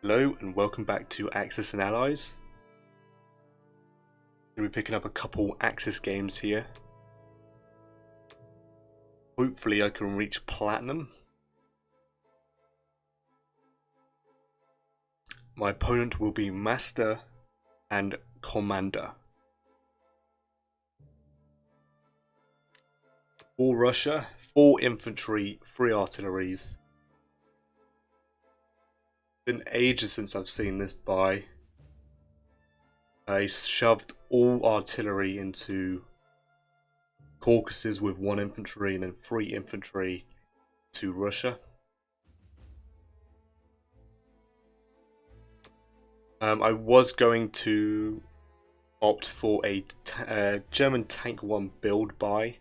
Hello and welcome back to Axis and Allies. We'll be picking up a couple Axis games here. Hopefully I can reach Platinum. My opponent will be Master and Commander. For Russia, 4 infantry, 3 artilleries. Been ages since I've seen this buy. I shoved all artillery into Caucasus with 1 infantry and then 3 infantry to Russia. I was going to opt for a German Tank 1 build buy.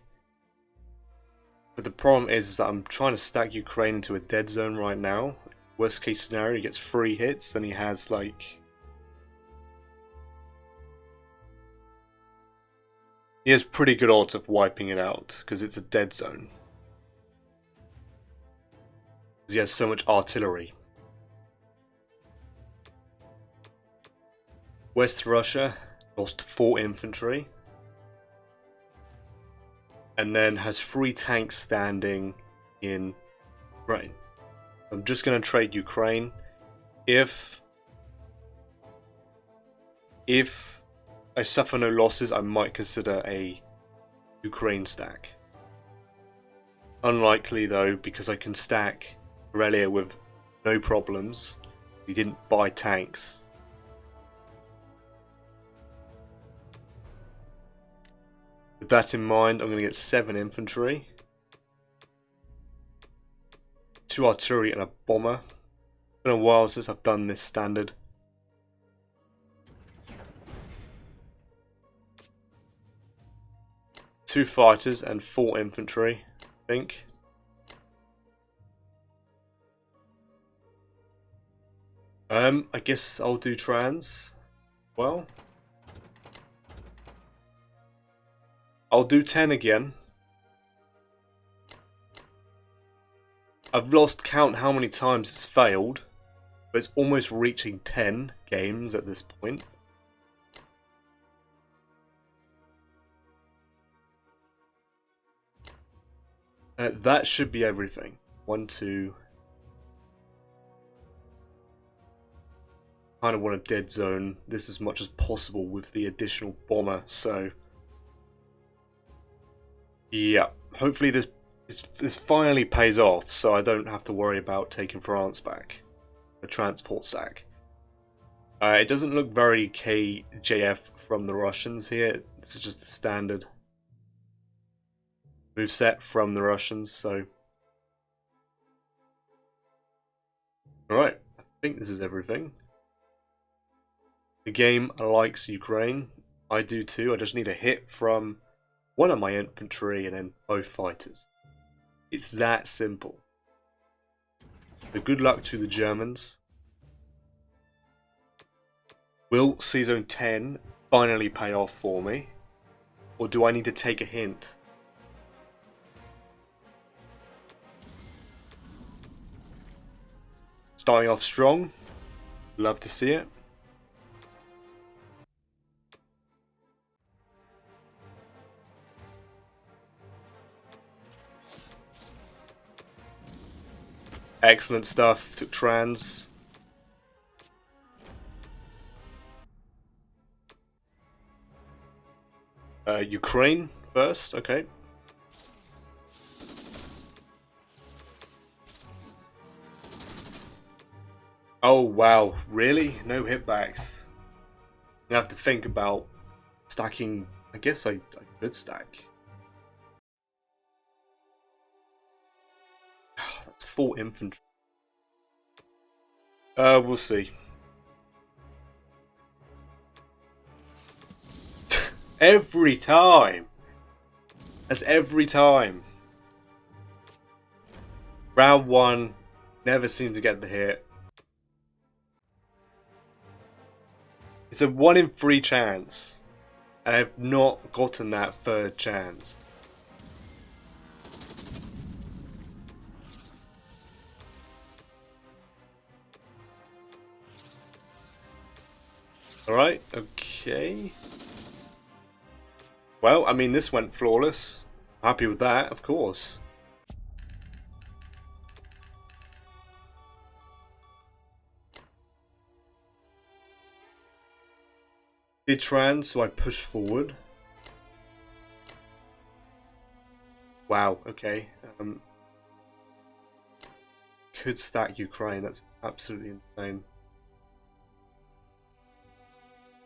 But the problem is that I'm trying to stack Ukraine into a dead zone right now. Worst case scenario, he gets 3 hits, then he has like... He has pretty good odds of wiping it out, because it's a dead zone. Because he has so much artillery. West Russia lost 4 infantry. And then has 3 tanks standing in Ukraine. I'm just going to trade Ukraine. If I suffer no losses, I might consider a Ukraine stack. Unlikely though, because I can stack Karelia with no problems. He didn't buy tanks. With that in mind, I'm going to get 7 infantry. 2 artillery and a bomber. It's been a while since I've done this standard. Two fighters and 4 infantry, I think. I guess I'll do trans. Well, I'll do 10 again. I've lost count how many times it's failed, but it's almost reaching 10 games at this point. That should be everything. 1, 2. Kind of want a dead zone this as much as possible with the additional bomber, so... Yeah, hopefully this finally pays off, so I don't have to worry about taking France back. A transport stack. It doesn't look very KJF from the Russians here. This is just a standard moveset from the Russians, so... Alright, I think this is everything. The game likes Ukraine. I do too. I just need a hit from one of my infantry and then both fighters. It's that simple. So good luck to the Germans. Will Season 10 finally pay off for me? Or do I need to take a hint? Starting off strong. Love to see it. Excellent stuff. Took trans. Ukraine first. Okay. Oh wow, really? No hitbacks. I have to think about stacking. I guess I could stack. That's 4 infantry. We'll see. Every time! That's every time. Round 1, never seem to get the hit. It's a 1 in 3 chance. And I've not gotten that 3rd chance. Alright, okay. Well, I mean, this went flawless. Happy with that, of course. Did trans, so I push forward. Wow, okay. Could stack Ukraine, that's absolutely insane.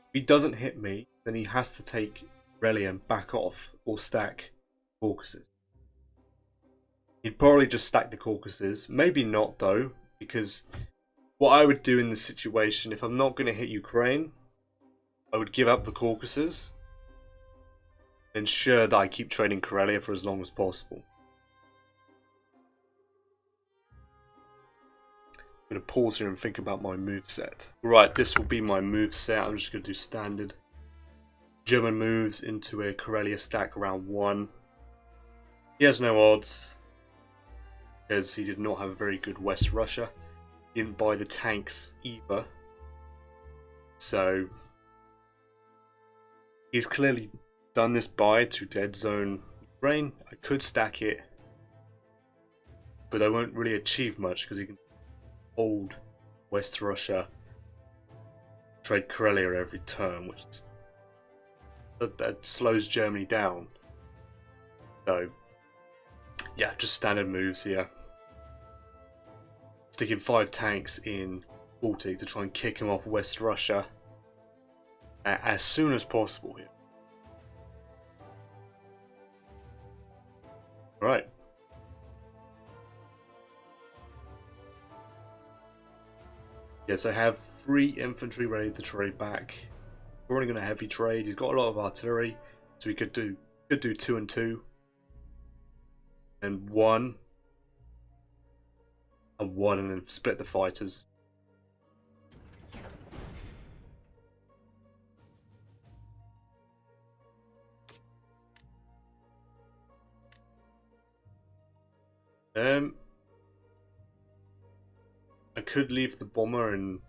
If he doesn't hit me, then he has to take Relia and back off, or stack Caucasus. He'd probably just stack the Caucasus. Maybe not, though, because what I would do in this situation, if I'm not going to hit Ukraine, I would give up the Caucasus, ensure that I keep training Karelia for as long as possible. I'm going to pause here and think about my moveset. Right, this will be my moveset. I'm just going to do standard German moves into a Karelia stack round 1. He has no odds, because he did not have a very good West Russia. He didn't buy the tanks either. So he's clearly done this buy to dead zone Ukraine. I could stack it, but I won't really achieve much because he can hold West Russia, trade Karelia every turn, which is, that slows Germany down. So yeah, just standard moves here. Sticking 5 tanks in Baltic to try and kick him off West Russia as soon as possible here. Right. Yes, I have 3 infantry ready to trade back. We're running on a heavy trade. He's got a lot of artillery, so we could do 2 and 2, and 1 and 1, and then split the fighters. I could leave the bomber in,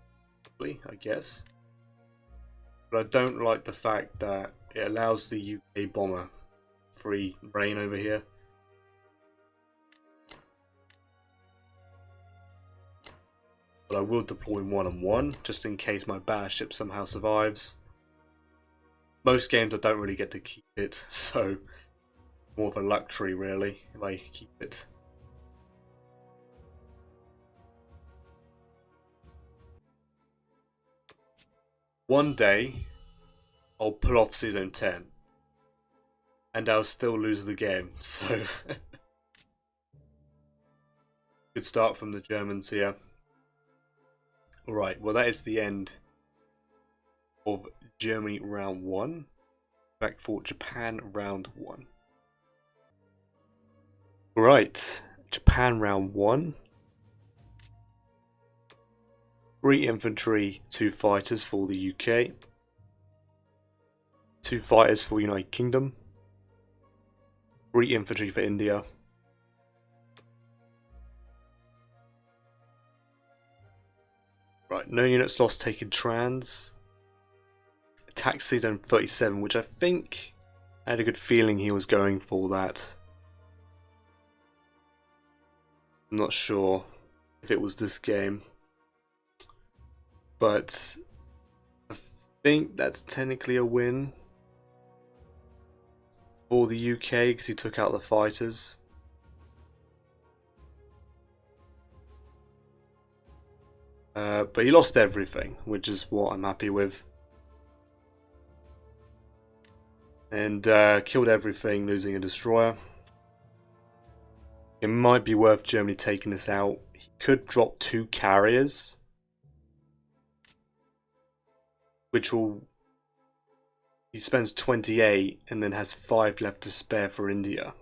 I guess, but I don't like the fact that it allows the UK bomber free reign over here. But I will deploy 1 and 1 just in case my battleship somehow survives. Most games I don't really get to keep it, so more of a luxury really if I keep it. One day I'll pull off Season 10 and I'll still lose the game, so good start from the Germans here. Alright, well that is the end of Germany round 1. Back for Japan round 1. Right, Japan round 1. 3 infantry, 2 fighters for the UK. 2 fighters for United Kingdom. 3 infantry for India. Right, no units lost taking trans. Attack season 37, which I think I had a good feeling he was going for that. I'm not sure if it was this game, but I think that's technically a win for the UK because he took out the fighters. But he lost everything, which is what I'm happy with. And killed everything, losing a destroyer. It might be worth Germany taking this out. He could drop 2 carriers, which will... He spends 28 and then has 5 left to spare for India,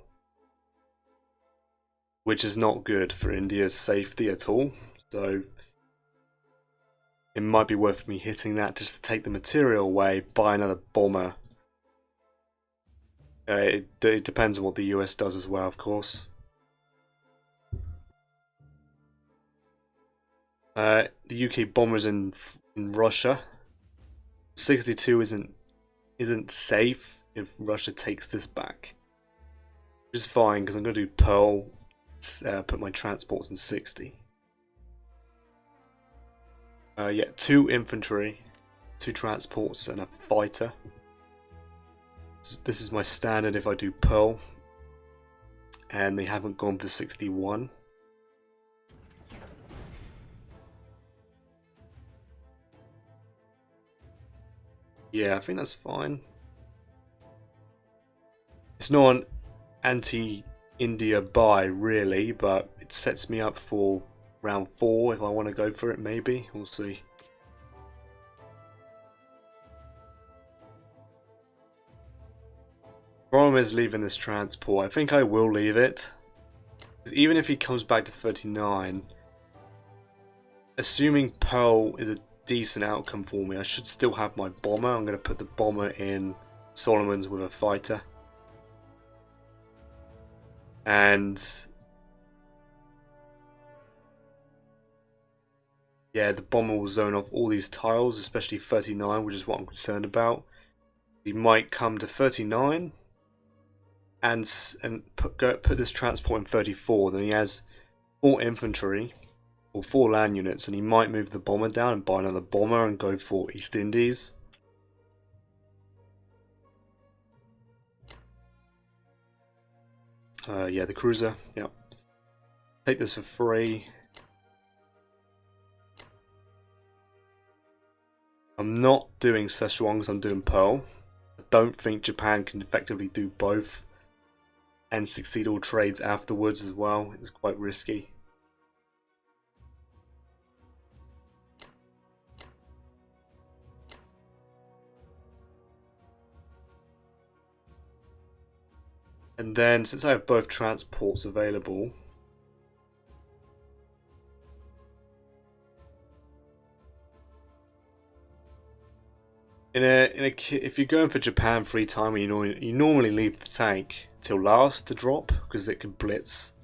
which is not good for India's safety at all. So it might be worth me hitting that just to take the material away, buy another bomber. It depends on what the US does as well, of course. The UK bombers in Russia. 62 isn't safe if Russia takes this back. Which is fine because I'm going to do Pearl, put my transports in 60. Yeah, 2 infantry, 2 transports and a fighter. This is my standard if I do Pearl. And they haven't gone for 61. Yeah, I think that's fine. It's not an anti-India buy really, but it sets me up for round 4 if I want to go for it, maybe. We'll see. Problem is leaving this transport. I think I will leave it. Even if he comes back to 39, assuming Pearl is a decent outcome for me, I should still have my bomber. I'm going to put the bomber in Solomon's with a fighter. And yeah, the bomber will zone off all these tiles, especially 39, which is what I'm concerned about. He might come to 39 and put this transport in 34. Then he has 4 infantry or 4 land units, and he might move the bomber down and buy another bomber and go for East Indies. Yeah, the cruiser. Yeah, take this for free. I'm not doing Szechuan because I'm doing Pearl. I don't think Japan can effectively do both and succeed all trades afterwards as well. It's quite risky. And then, since I have both transports available, if you're going for Japan free time, you normally leave the tank till last to drop because it can blitz.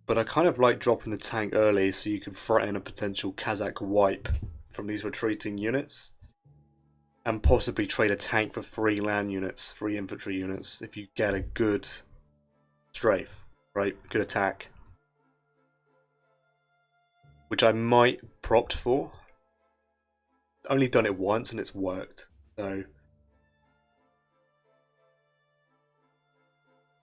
But I kind of like dropping the tank early so you can threaten a potential Kazakh wipe from these retreating units. And possibly trade a tank for 3 land units, 3 infantry units, if you get a good strafe, right? A good attack. Which I might propt for. Only done it once and it's worked. So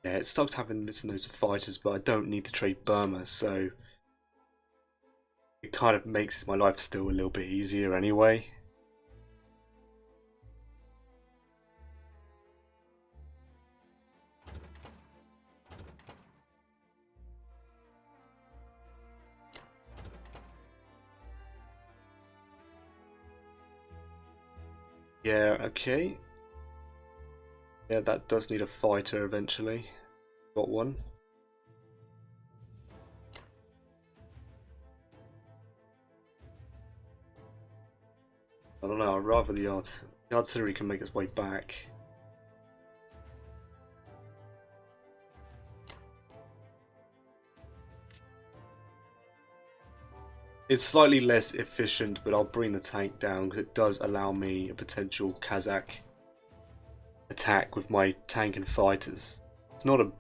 yeah, it sucks having this and those fighters, but I don't need to trade Burma, so it kind of makes my life still a little bit easier anyway. Yeah, okay. Yeah, that does need a fighter eventually. Got one. I don't know, I'd rather the artillery can make its way back. It's slightly less efficient, but I'll bring the tank down because it does allow me a potential Kazakh attack with my tank and fighters. It's not a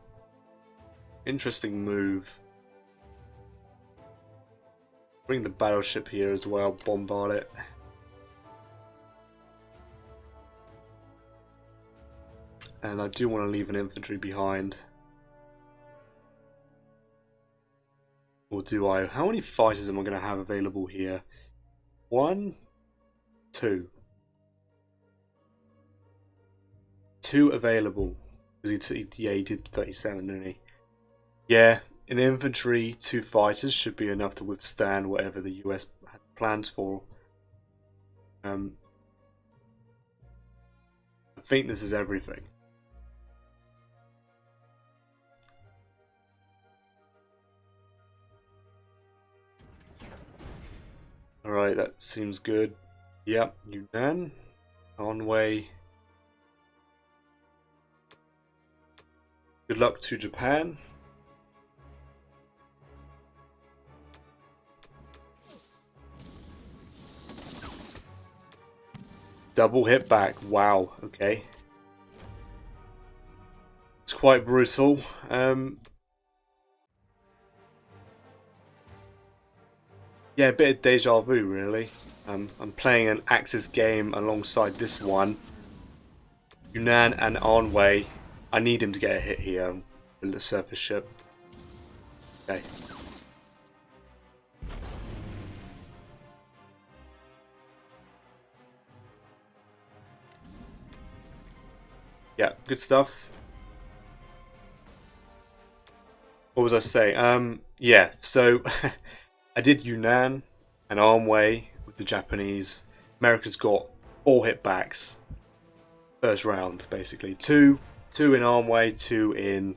interesting move. Bring the battleship here as well, bombard it. And I do want to leave an infantry behind. Or do I? How many fighters am I going to have available here? 1, 2. 2 available. Because he did 37, didn't he? Yeah, an infantry, 2 fighters should be enough to withstand whatever the US had plans for. I think this is everything. Alright, that seems good. Yep, Yunnan. Conway. Good luck to Japan. Double hit back. Wow, okay. It's quite brutal. Yeah, a bit of deja vu, really. I'm playing an Axis game alongside this one. Yunnan and Anwei. I need him to get a hit here with the surface ship. Okay. Yeah, good stuff. What was I saying? Yeah, so I did Yunnan and Anwei with the Japanese. America's got 4 hit backs. First round, basically. Two in Armway, 2 in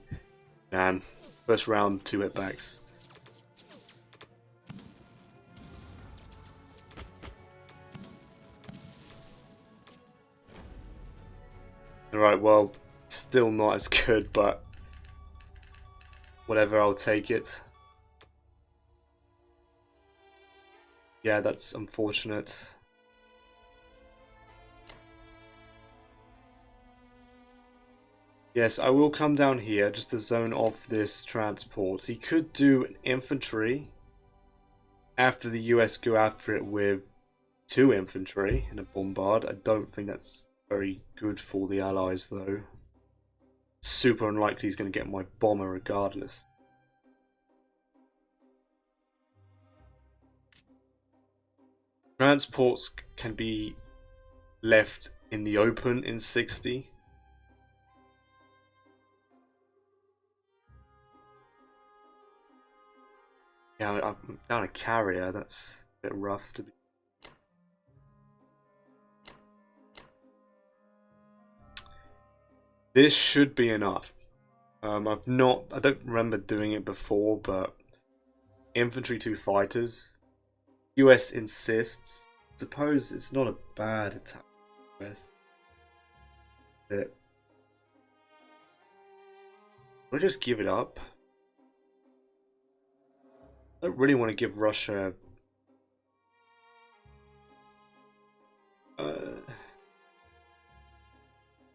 Nan. First round, 2 hit backs. Alright, well, still not as good, but whatever, I'll take it. Yeah, that's unfortunate. Yes, I will come down here just to zone off this transport. He could do an infantry after the US go after it with 2 infantry in a bombard. I don't think that's very good for the Allies, though. Super unlikely he's going to get my bomber regardless. Transports can be left in the open in 60. Yeah, I'm down a carrier. That's a bit rough to be. This should be enough. I don't remember doing it before, but infantry 2 fighters. US insists. Suppose it's not a bad attack. US. Will I just give it up? I don't really want to give Russia. Let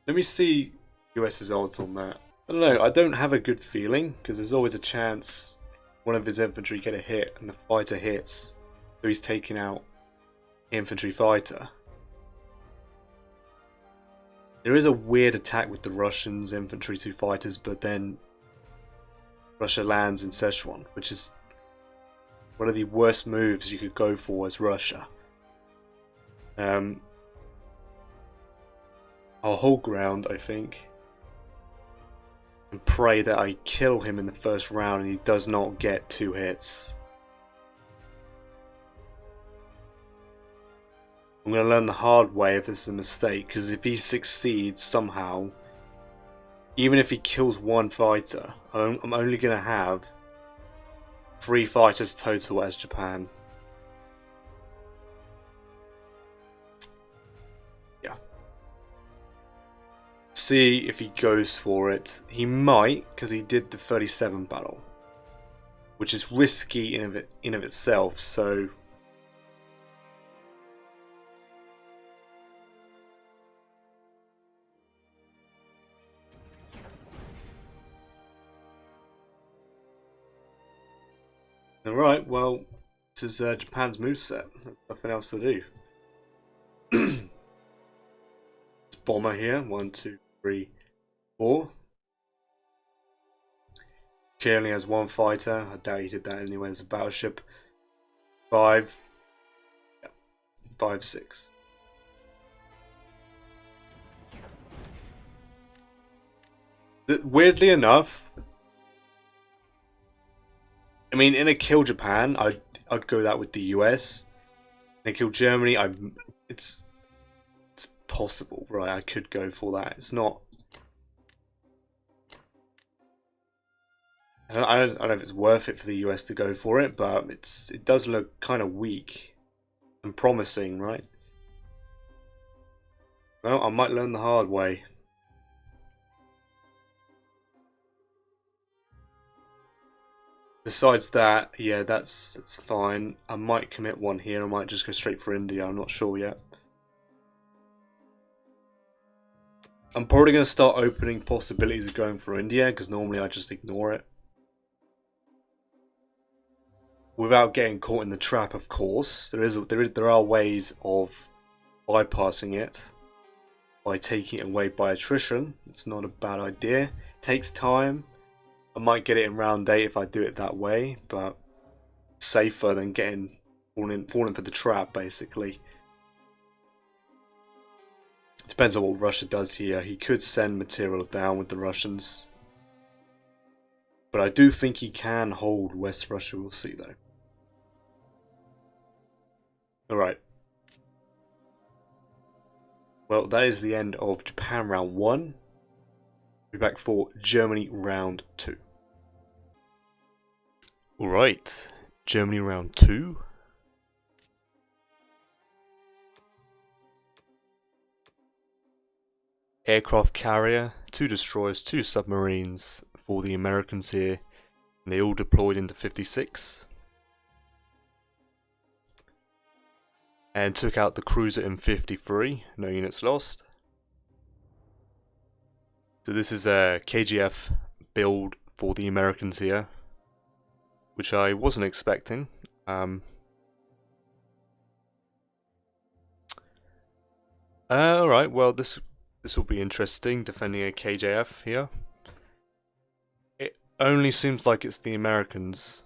me see US's odds on that. I don't know. I don't have a good feeling because there's always a chance one of his infantry get a hit and the fighter hits, so he's taking out the infantry fighter. There is a weird attack with the Russians infantry 2 fighters, but then Russia lands in Szechuan, which is one of the worst moves you could go for as Russia. I'll hold ground, I think, and pray that I kill him in the first round and he does not get 2 hits. I'm going to learn the hard way if this is a mistake, because if he succeeds somehow, even if he kills 1 fighter, I'm only going to have 3 fighters total as Japan. Yeah. See if he goes for it. He might, because he did the 37 battle, which is risky in of itself, so... Alright, well, this is Japan's moveset. There's nothing else to do. Bomber here. 1, 2, 3, 4. She only has 1 fighter. I doubt he did that anyway as a battleship. 5. Yeah, 5, 6. Weirdly enough, I mean, in a kill Japan, I'd go that with the US. In a kill Germany, it's possible, right? I could go for that. It's not. I don't know if it's worth it for the US to go for it, but it does look kind of weak and promising, right? Well, I might learn the hard way. Besides that, yeah, that's fine. I might commit 1 here. I might just go straight for India. I'm not sure yet. I'm probably going to start opening possibilities of going for India, because normally I just ignore it. Without getting caught in the trap, of course. There are ways of bypassing it by taking it away by attrition. It's not a bad idea. It takes time. I might get it in round 8 if I do it that way, but safer than falling for the trap, basically. Depends on what Russia does here. He could send material down with the Russians. But I do think he can hold West Russia, we'll see though. Alright. Well, that is the end of Japan round 1. We'll be back for Germany round 2. Alright, Germany round 2. Aircraft carrier, 2 destroyers, 2 submarines for the Americans here. And they all deployed into 56. And took out the cruiser in 53, no units lost. So this is a KGF build for the Americans here, which I wasn't expecting. Alright, well this will be interesting, defending a KJF here. It only seems like it's the Americans,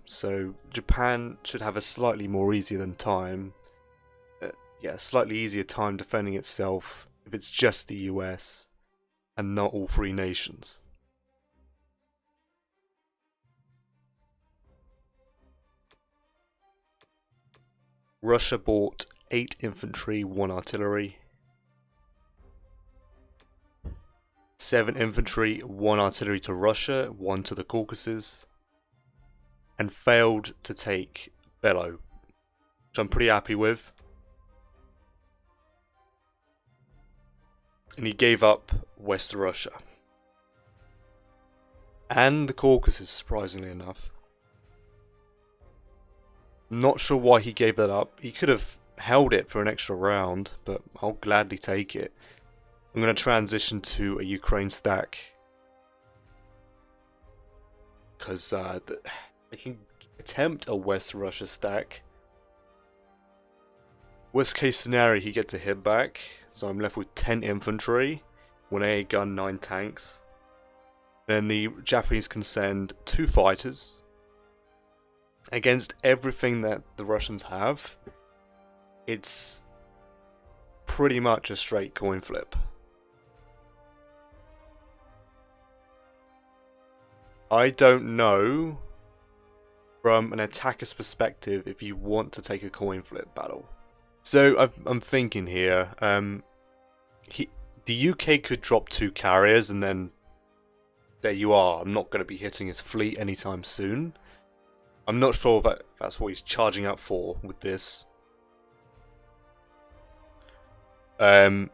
so Japan should have a slightly more easier time. Slightly easier time defending itself if it's just the US and not all 3 nations. Russia bought 8 infantry, 1 artillery. 7 infantry, 1 artillery to Russia, 1 to the Caucasus. And failed to take Bellow, which I'm pretty happy with. And he gave up West Russia. And the Caucasus, surprisingly enough. Not sure why he gave that up. He could have held it for an extra round, but I'll gladly take it. I'm going to transition to a Ukraine stack. Because I can attempt a West Russia stack. Worst case scenario, he gets a hit back. So I'm left with 10 infantry, 1 AA gun, 9 tanks. Then the Japanese can send 2 fighters. Against everything that the Russians have, it's pretty much a straight coin flip. I don't know, from an attacker's perspective, if you want to take a coin flip battle. So I'm thinking here, the UK could drop 2 carriers and then there you are. I'm not going to be hitting his fleet anytime soon. I'm not sure if that's what he's charging up for with this. If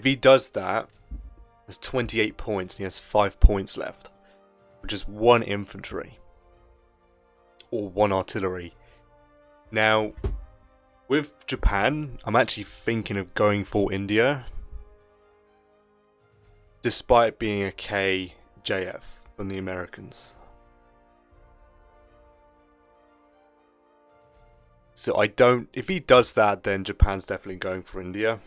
he does that, there's 28 points and he has 5 points left, which is 1 infantry or 1 artillery. Now, with Japan, I'm actually thinking of going for India, despite being a KJF from the Americans. So if he does that, then Japan's definitely going for India.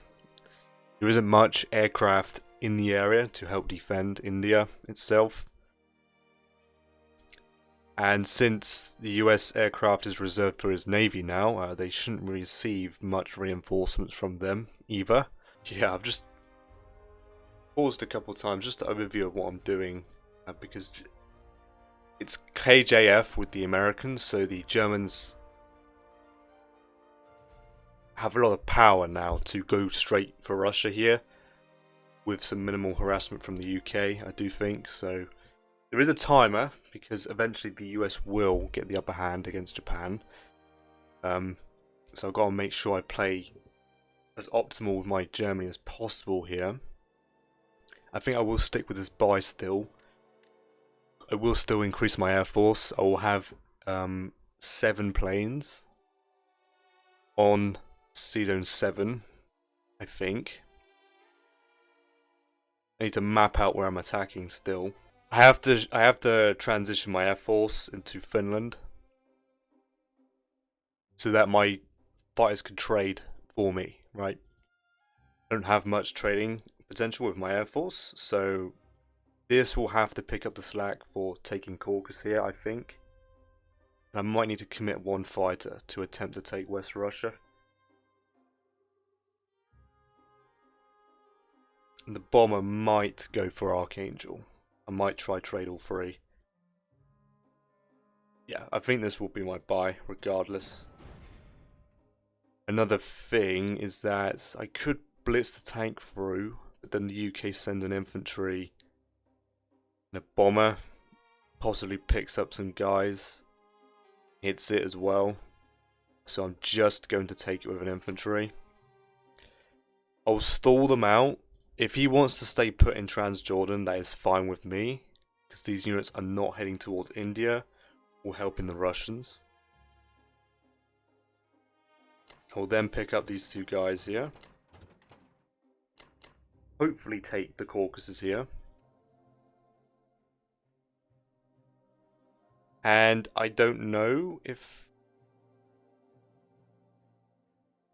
There isn't much aircraft in the area to help defend India itself. And since the US aircraft is reserved for his navy now, they shouldn't receive much reinforcements from them either. Yeah, I've just paused a couple times just to overview of what I'm doing, because it's KJF with the Americans, so the Germans have a lot of power now to go straight for Russia here, with some minimal harassment from the UK, I do think. So there is a timer, because eventually the US will get the upper hand against Japan. So I've got to make sure I play as optimal with my Germany as possible here. I think I will stick with this buy still. I will still increase my air force. I will have 7 planes on Zone 7, I think. I need to map out where I'm attacking still. I have to transition my Air Force into Finland so that my fighters can trade for me, right? I don't have much trading potential with my Air Force, so this will have to pick up the slack for taking Caucasus here, I think. And I might need to commit one fighter to attempt to take West Russia. And the bomber might go for Archangel. I might try trade all three. Yeah, I think this will be my buy, regardless. Another thing is that I could blitz the tank through, but then the UK send an infantry and a bomber, possibly picks up some guys, hits it as well. So I'm just going to take it with an infantry. I'll stall them out. If he wants to stay put in Transjordan, that is fine with me, because these units are not heading towards India or helping the Russians. I'll then pick up these two guys here. Hopefully take the Caucasus here. And I don't know if...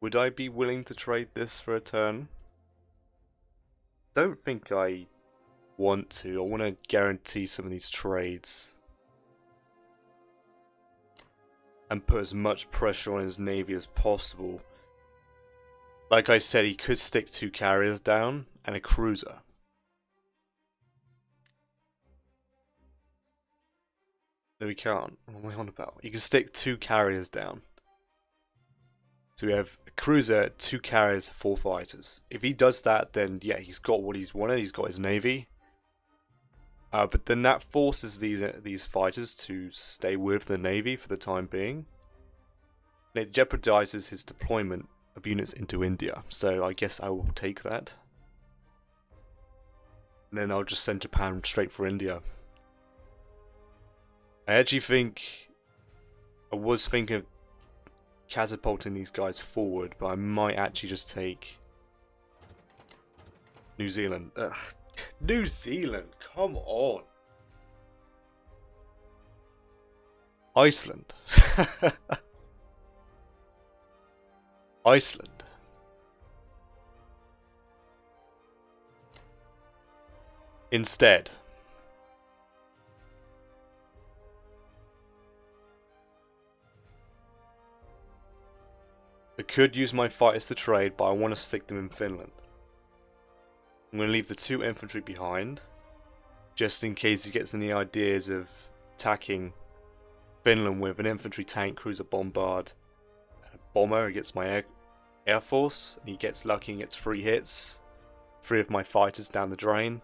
Would I be willing to trade this for a turn? Don't think I want to. I want to guarantee some of these trades. And put as much pressure on his navy as possible. Like I said, he could stick 2 carriers down and a cruiser. No, he can't. What am I on about? He can stick 2 carriers down. So we have a cruiser, 2 carriers, 4 fighters. If he does that, then yeah, he's got what he's wanted. He's got his navy. But then that forces these fighters to stay with the navy for the time being. And it jeopardizes his deployment of units into India. So I guess I will take that. And then I'll just send Japan straight for India. I actually think... I was thinking of catapulting these guys forward, but I might actually just take New Zealand. Ugh. New Zealand, come on. Iceland. Iceland. Instead. I could use my fighters to trade, but I want to stick them in Finland. I'm going to leave the 2 infantry behind, just in case he gets any ideas of attacking Finland with an infantry tank, cruiser bombard, and a bomber against my air force. And he gets lucky and gets 3 hits. 3 of my fighters down the drain.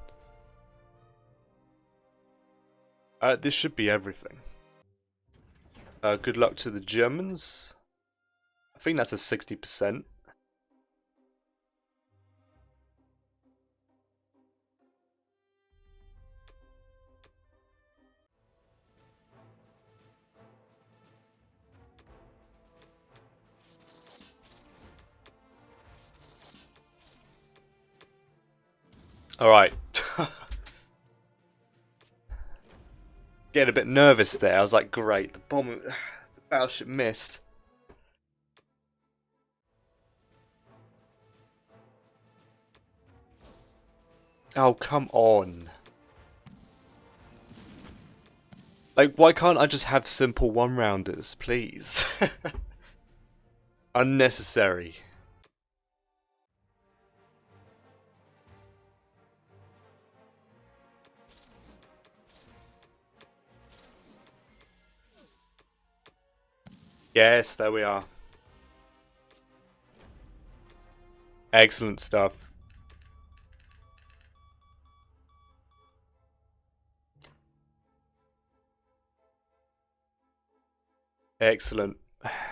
This should be everything. Good luck to the Germans. I think that's a 60%. Alright. Getting a bit nervous there. I was like, great, the battleship missed. Oh, come on. Like, why can't I just have simple one-rounders, please? Unnecessary. Yes, there we are. Excellent stuff. Excellent.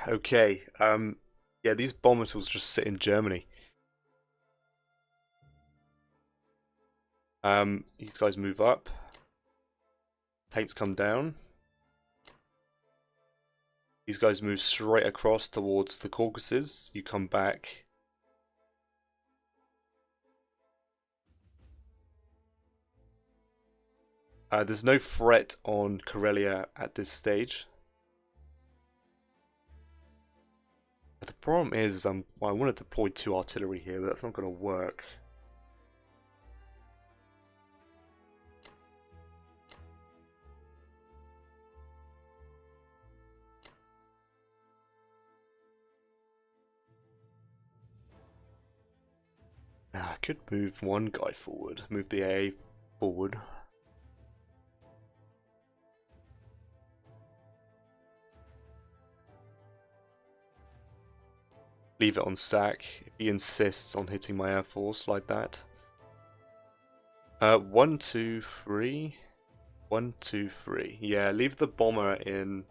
Okay. Yeah, these bombers will just sit in Germany. These guys move up. Tanks come down. These guys move straight across towards the Caucasus. You come back. There's no threat on Karelia at this stage. But the problem is, well, I want to deploy 2 artillery here, but that's not going to work. I could move one guy forward, move the A forward. Leave it on stack if he insists on hitting my air force like that. 1, 2, 3. 1, 2, 3. Yeah, leave the bomber in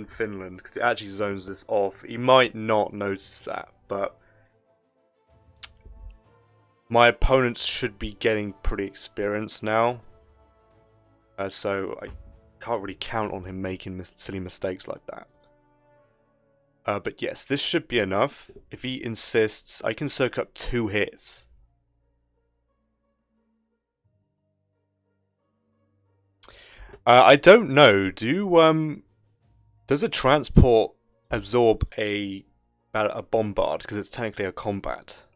Finland because it actually zones this off. He might not notice that, but my opponents should be getting pretty experienced now. So I can't really count on him making silly mistakes like that. But yes, this should be enough. If he insists, I can soak up 2 hits. I don't know. Does a transport absorb a bombard because it's technically a combat?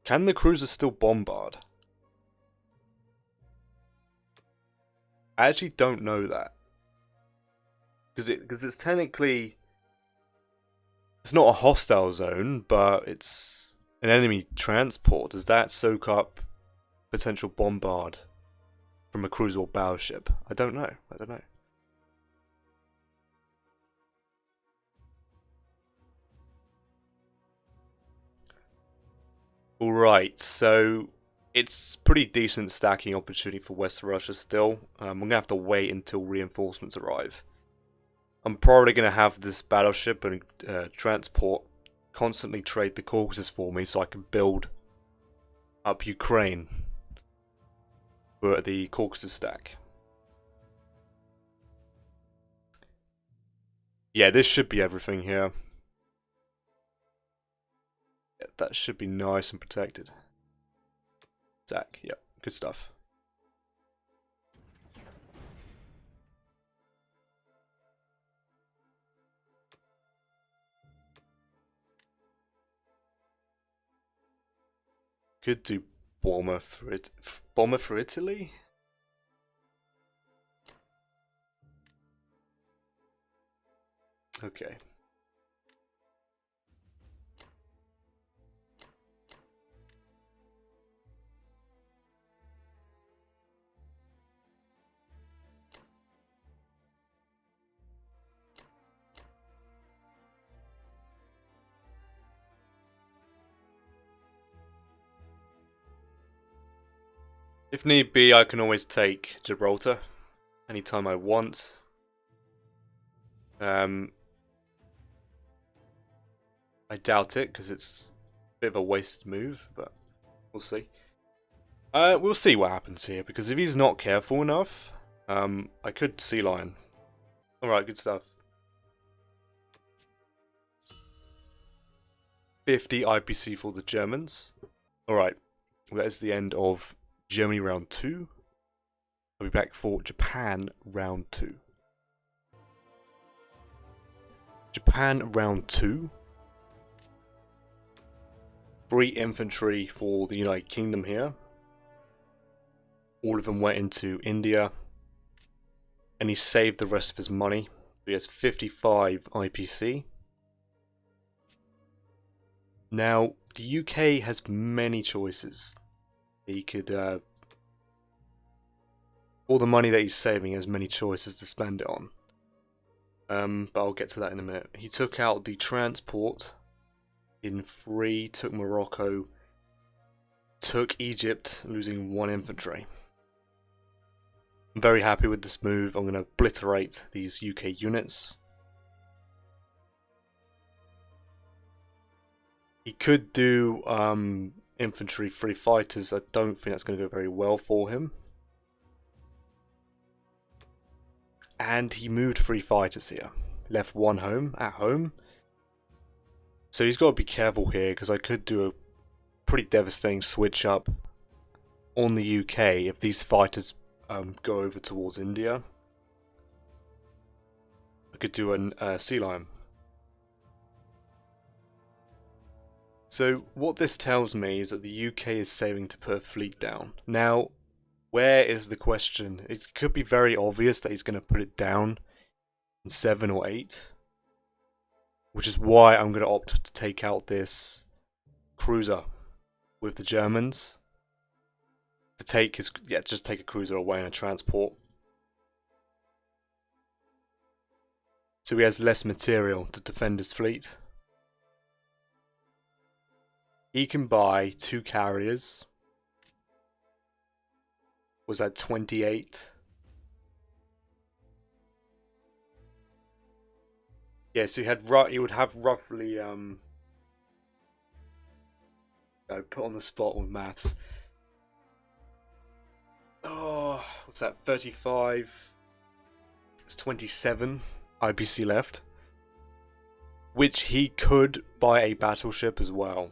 Can the cruiser still bombard? I actually don't know that because it's technically. It's not a hostile zone, but it's an enemy transport. Does that soak up potential bombard from a cruiser or battleship? I don't know. Alright, so it's pretty decent stacking opportunity for West Russia still. We're going to have to wait until reinforcements arrive. I'm probably going to have this battleship and transport constantly trade the Caucasus for me so I can build up Ukraine for the Caucasus stack. Yeah, this should be everything here. Yeah, that should be nice and protected. Stack, yep, good stuff. Could do bomber for Italy? Okay. If need be, I can always take Gibraltar anytime I want. I doubt it because it's a bit of a wasted move, but we'll see. We'll see what happens here because if he's not careful enough, I could Sea Lion. Alright, good stuff. 50 IPC for the Germans. Alright, that is the end of Germany round 2. I'll be back for Japan round 2. Japan round 2. 3 infantry for the United Kingdom here. All of them went into India. And he saved the rest of his money. He has 55 IPC. Now, the UK has many choices. He could, all the money that he's saving has many choices to spend it on. But I'll get to that in a minute. He took out the transport in 3, took Morocco, took Egypt, losing 1 infantry. I'm very happy with this move. I'm going to obliterate these UK units. He could do infantry free fighters. I don't think that's going to go very well for him. and he moved 3 fighters here. Left 1 at home. So he's got to be careful here, because I could do a pretty devastating switch up on the UK if these fighters go over towards India. I could do a sea lion. So what this tells me is that the UK is saving to put a fleet down. Now, where is the question? It could be very obvious that he's going to put it down in 7 or 8. Which is why I'm going to opt to take out this cruiser with the Germans. To take his, just take a cruiser away in a transport. So he has less material to defend his fleet. He can buy 2 carriers. Was that 28? Yeah, so he would have roughly put on the spot with maths. Oh, what's that? 35. It's 27 IPC left, which he could buy a battleship as well.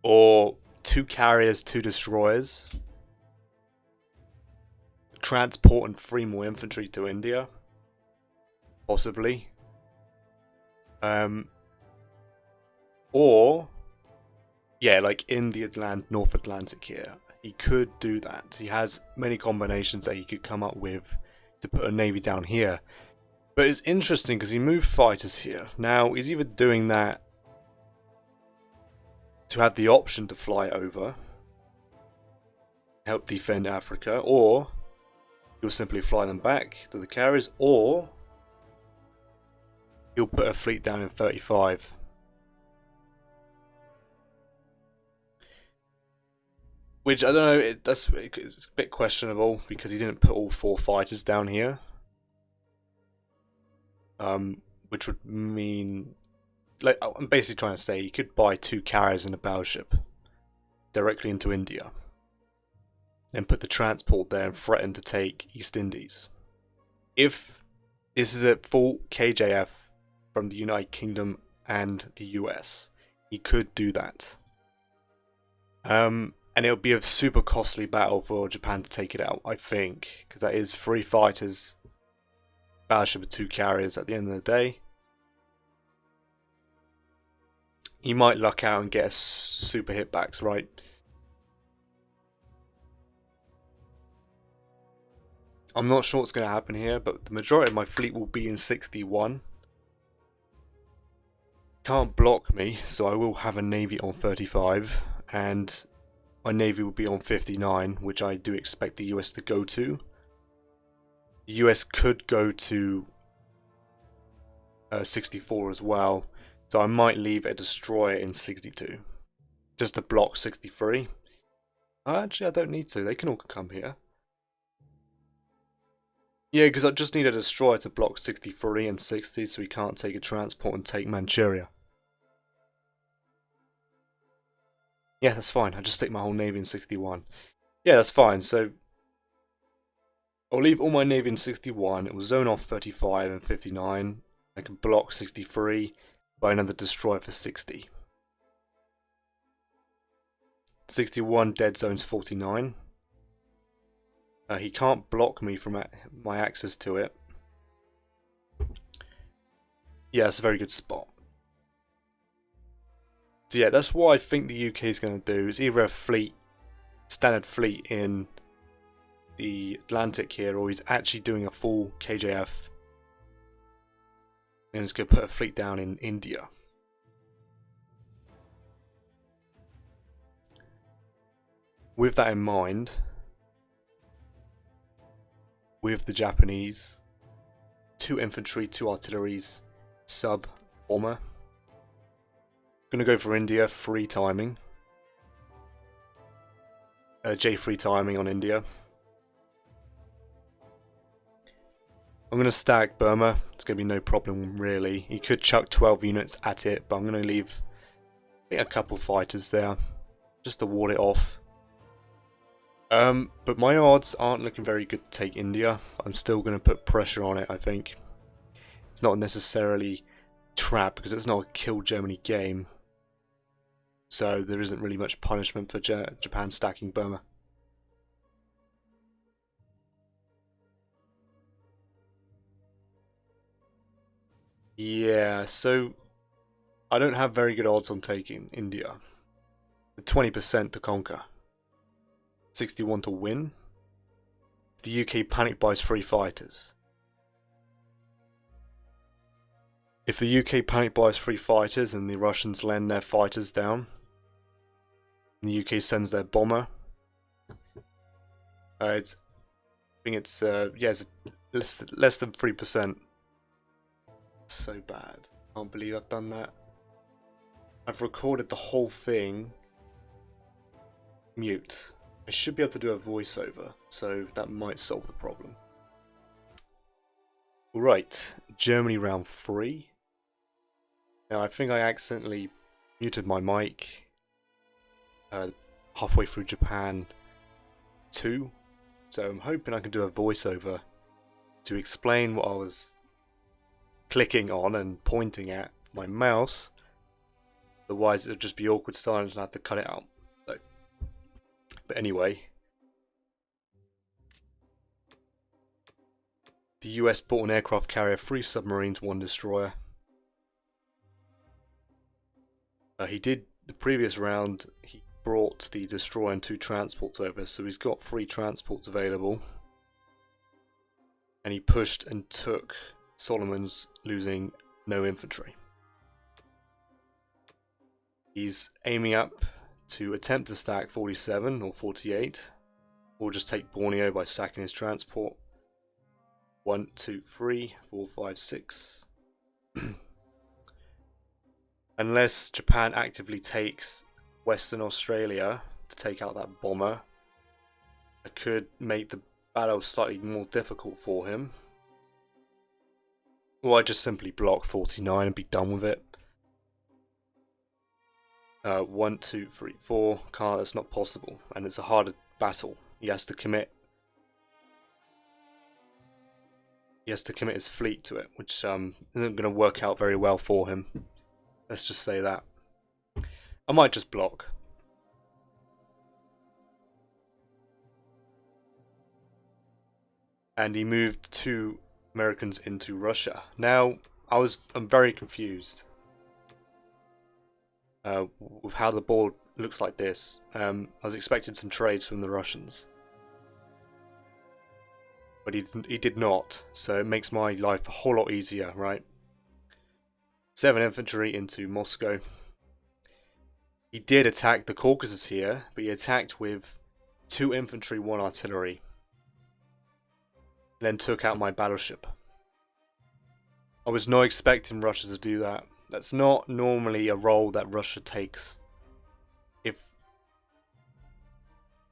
Or 2 carriers, 2 destroyers. Transport and 3 more infantry to India. Possibly. Or, yeah, like in the North Atlantic here. He could do that. He has many combinations that he could come up with to put a navy down here. But it's interesting because he moved fighters here. Now, he's either doing that to have the option to fly over, help defend Africa, or he'll simply fly them back to the carriers, or he'll put a fleet down in 35. Which, I don't know, it's a bit questionable because he didn't put all 4 fighters down here. Which would mean, like, I'm basically trying to say he could buy 2 carriers and a battleship directly into India. And put the transport there and threaten to take East Indies. If this is a full KJF from the United Kingdom and the US, he could do that. And it would be a super costly battle for Japan to take it out, I think. Because that is 3 fighters, battleship with 2 carriers at the end of the day. He might luck out and get a super hitbacks, right? I'm not sure what's going to happen here, but the majority of my fleet will be in 61. Can't block me, so I will have a navy on 35. And my navy will be on 59, which I do expect the US to go to. The US could go to 64 as well, so I might leave a destroyer in 62. Just to block 63. Actually, I don't need to, they can all come here. Yeah, because I just need a destroyer to block 63 and 60, so we can't take a transport and take Manchuria. Yeah, that's fine. I just stick my whole navy in 61. Yeah, that's fine. So I'll leave all my navy in 61. It will zone off 35 and 59. I can block 63 by another destroyer for 60. 61 dead zones 49. He can't block me from my access to it. Yeah, that's a very good spot. So yeah, that's what I think the UK is going to do. It's either a standard fleet in the Atlantic here, or he's actually doing a full KJF. And he's going to put a fleet down in India. With that in mind, with the Japanese, 2 infantry, 2 artilleries, sub bomber. Gonna go for India, free timing. J3 timing on India. I'm gonna stack Burma. It's gonna be no problem really. He could chuck 12 units at it, but I'm gonna leave a couple fighters there just to ward it off. But my odds aren't looking very good to take India. I'm still going to put pressure on it, I think. It's not necessarily trap because it's not a kill Germany game. So there isn't really much punishment for Japan stacking Burma. Yeah, so I don't have very good odds on taking India. The 20% to conquer. 61 to win. The UK panic buys 3 fighters. If the UK panic buys 3 fighters and the Russians lend their fighters down, and the UK sends their bomber, I think it's less than 3%. So bad. Can't believe I've done that. I've recorded the whole thing. Mute. I should be able to do a voiceover, so that might solve the problem. Right, Germany round 3. Now I think I accidentally muted my mic halfway through Japan 2, so I'm hoping I can do a voiceover to explain what I was clicking on and pointing at my mouse. Otherwise it'll just be awkward silence and I have to cut it out. So, but anyway, the US bought an aircraft carrier, 3 submarines, 1 destroyer. He did the previous round. He brought the destroyer and 2 transports over, so he's got 3 transports available. And he pushed and took Solomon's, losing no infantry. He's aiming up to attempt to stack 47 or 48, or just take Borneo by sacking his transport. 1, 2, 3, 4, 5, 6. Unless Japan actively takes Western Australia to take out that bomber, it could make the battle slightly more difficult for him. Or I just simply block 49 and be done with it. 1, 2, 3, 4. Can't, that's not possible. And it's a harder battle. He has to commit. He has to commit his fleet to it, which isn't going to work out very well for him. Let's just say that. I might just block. And he moved 2 Americans into Russia. Now, I'm very confused with how the board looks like this. I was expecting some trades from the Russians, but he did not. So it makes my life a whole lot easier, right? 7 infantry into Moscow. He did attack the Caucasus here, but he attacked with 2 infantry, 1 artillery. Then took out my battleship. I was not expecting Russia to do that. That's not normally a role that Russia takes if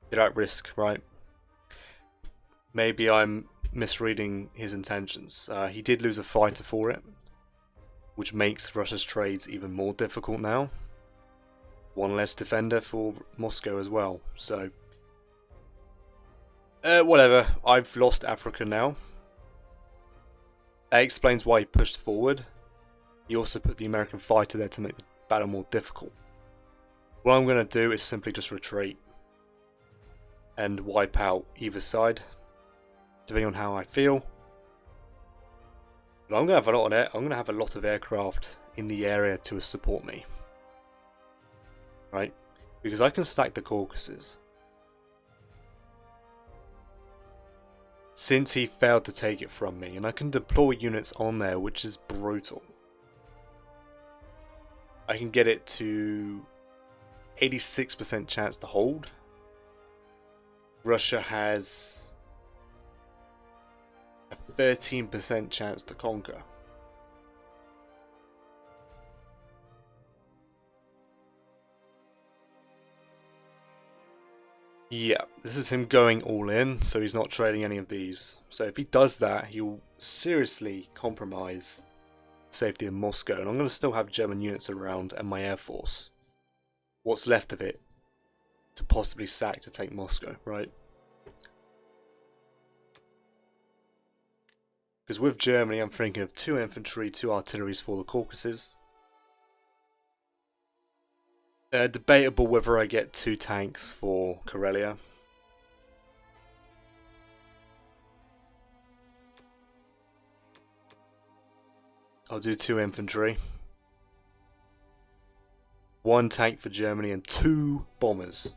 they're at risk, right? Maybe I'm misreading his intentions. He did lose a fighter for it, which makes Russia's trades even more difficult now. 1 less defender for Moscow as well, so whatever. I've lost Africa now. That explains why he pushed forward. He also put the American fighter there to make the battle more difficult. What I'm going to do is simply just retreat and wipe out either side, depending on how I feel. But I'm going to have a lot of aircraft in the area to support me, right? Because I can stack the Caucasus. Since he failed to take it from me, and I can deploy units on there, which is brutal. I can get it to 86% chance to hold. Russia has a 13% chance to conquer. Yeah, this is him going all in, so he's not trading any of these. So if he does that, he'll seriously compromise safety in Moscow, and I'm going to still have German units around and my air force. What's left of it to possibly sack to take Moscow, right? Because with Germany, I'm thinking of 2 infantry, 2 artilleries for the Caucasus. Debatable whether I get 2 tanks for Karelia. I'll do 2 infantry. 1 tank for Germany and 2 bombers.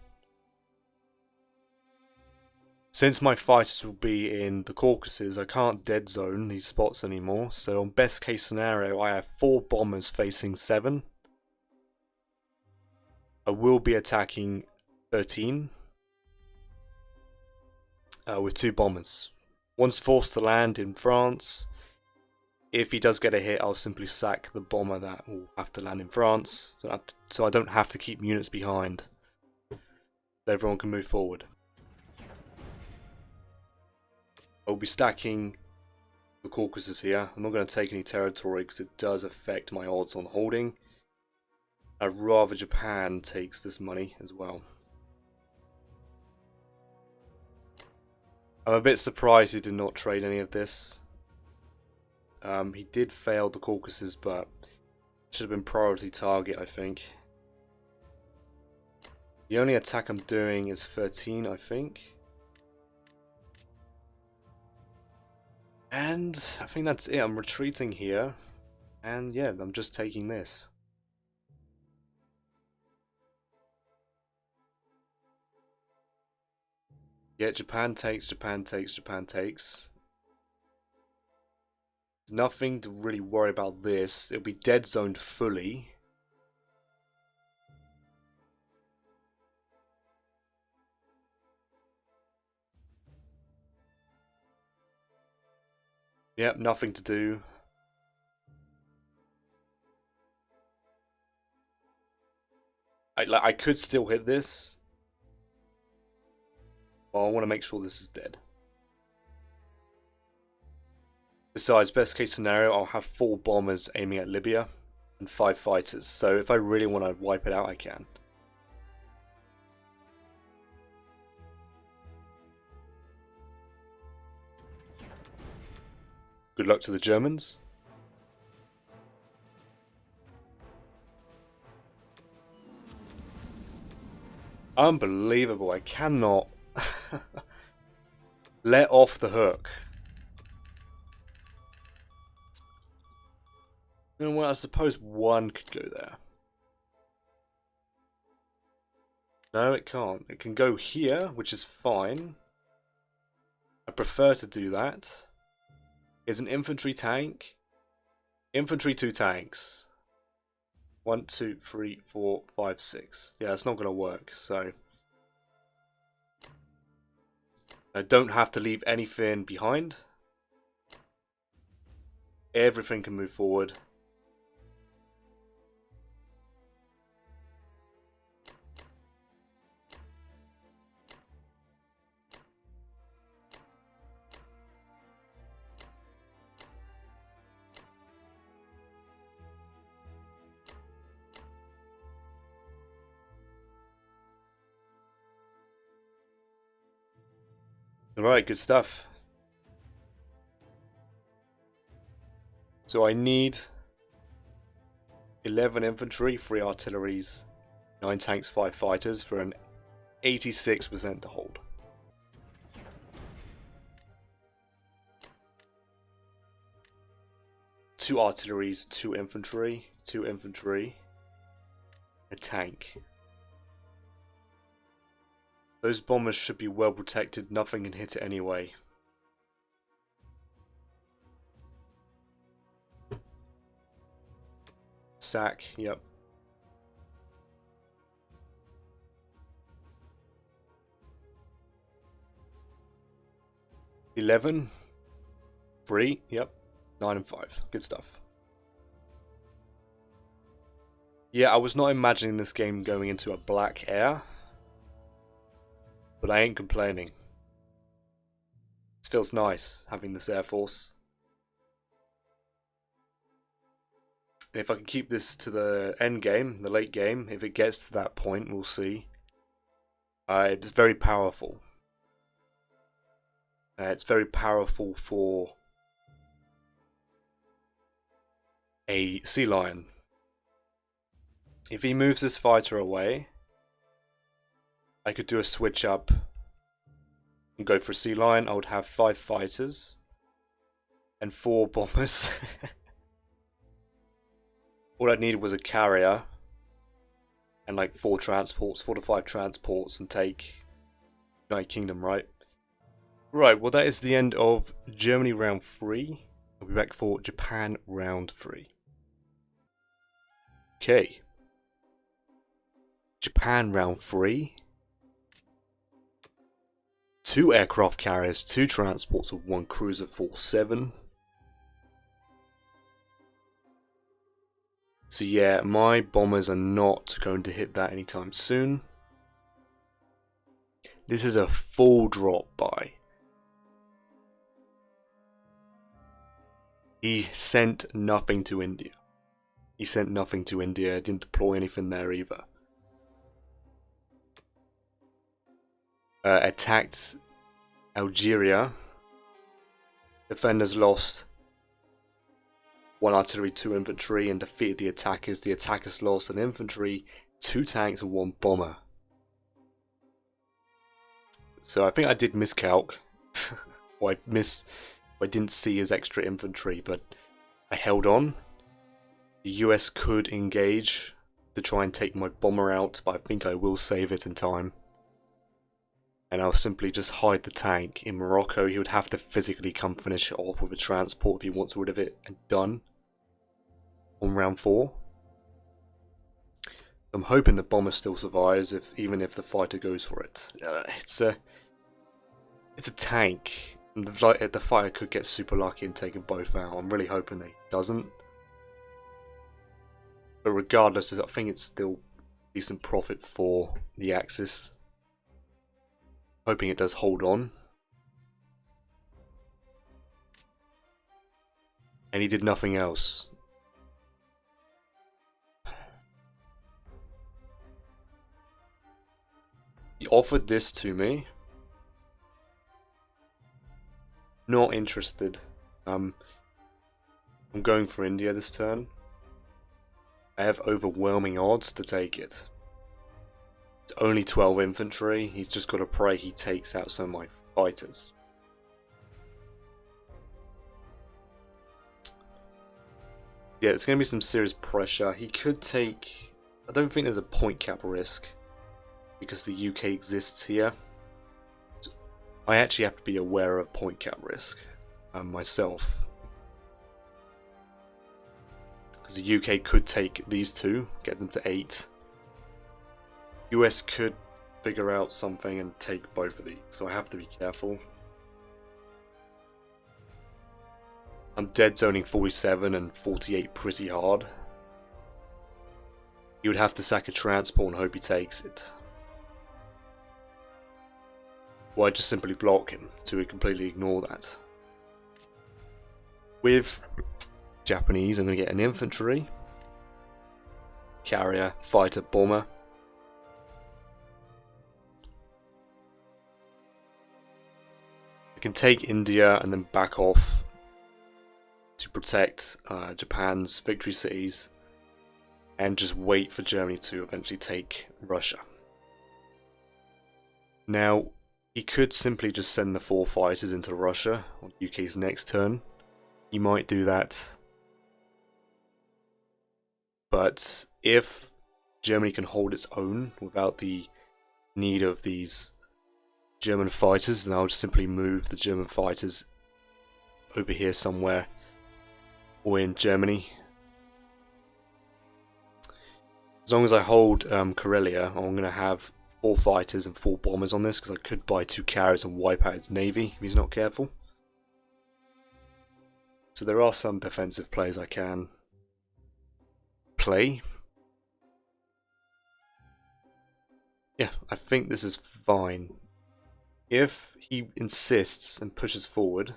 Since my fighters will be in the Caucasus, I can't dead zone these spots anymore. So on best case scenario, I have 4 bombers facing 7. I will be attacking 13 with 2 bombers. Once forced to land in France, if he does get a hit, I'll simply sack the bomber that will have to land in France, so I don't have to keep units behind. So everyone can move forward. I'll be stacking the Caucasus here. I'm not going to take any territory because it does affect my odds on holding. I'd rather Japan takes this money as well. I'm a bit surprised he did not trade any of this. He did fail the Caucasus, but should have been priority target, I think. The only attack I'm doing is 13, I think. And I think that's it. I'm retreating here. And yeah, I'm just taking this. Yeah, Japan takes, Japan takes, Japan takes. Nothing to really worry about this. It'll be dead zoned fully. Yep, nothing to do. I could still hit this. But I want to make sure this is dead. Besides, best case scenario, I'll have 4 bombers aiming at Libya and 5 fighters. So if I really want to wipe it out, I can. Good luck to the Germans. Unbelievable, I cannot let off the hook. You know what, I suppose 1 could go there. No, it can't. It can go here, which is fine. I prefer to do that. Here's an infantry tank. Infantry 2 tanks. 1, 2, 3, 4, 5, 6. Yeah, it's not going to work, so I don't have to leave anything behind. Everything can move forward. Alright, good stuff. So I need 11 infantry, 3 artilleries, 9 tanks, 5 fighters for an 86% to hold. Two artilleries, 2 infantry, 2 infantry, a tank. Those bombers should be well protected, nothing can hit it anyway. Sack, yep. $11, 3, yep. 9 and 5, good stuff. Yeah, I was not imagining this game going into a black air, but I ain't complaining. This feels nice, having this air force. And if I can keep this to the end game, the late game, if it gets to that point, we'll see. It's very powerful. It's very powerful for a sea lion. If he moves this fighter away, I could do a switch up and go for a sea lion. I would have 5 fighters and 4 bombers. All I needed was a carrier and like 4 transports, 4 to 5 transports, and take United Kingdom, right? Right, well that is the end of Germany round 3. I'll be back for Japan round 3. Okay. Japan round 3. 2 aircraft carriers, 2 transports, and 1 cruiser force 7. So yeah, my bombers are not going to hit that anytime soon. This is a full drop by. He sent nothing to India. He sent nothing to India, didn't deploy anything there either. Attacked Algeria. Defenders lost 1 artillery, 2 infantry, and defeated the attackers. The attackers lost an infantry, 2 tanks, and 1 bomber. So I think I did miscalc. Or I didn't see his extra infantry, but I held on. The US could engage to try and take my bomber out, but I think I will save it in time. And I'll simply just hide the tank in Morocco. He would have to physically come finish it off with a transport if he wants rid of it, and done on round 4. I'm hoping the bomber still survives, even if the fighter goes for it. It's a tank. And the fighter could get super lucky and take them both out. I'm really hoping that he doesn't. But regardless, I think it's still decent profit for the Axis. Hoping it does hold on. And he did nothing else. He offered this to me. Not interested. I'm going for India this turn. I have overwhelming odds to take it. It's only 12 infantry. He's just got to pray he takes out some of my fighters. Yeah, it's going to be some serious pressure. He could take... I don't think there's a point cap risk, because the UK exists here. I actually have to be aware of point cap risk myself. Because the UK could take these 2, get them to 8. US could figure out something and take both of these, so I have to be careful. I'm dead zoning 47 and 48 pretty hard. He would have to sack a transport and hope he takes it. Or I just simply block him to completely ignore that. With Japanese, I'm going to get an infantry, carrier, fighter, bomber. I can take India and then back off to protect Japan's victory cities and just wait for Germany to eventually take Russia. Now, he could simply just send the 4 fighters into Russia on UK's next turn. He might do that. But if Germany can hold its own without the need of these German fighters, then I'll just simply move the German fighters over here somewhere, or in Germany. As long as I hold Karelia, I'm going to have 4 fighters and 4 bombers on this, because I could buy 2 carriers and wipe out his navy if he's not careful. So there are some defensive plays I can play. Yeah, I think this is fine. If he insists and pushes forward,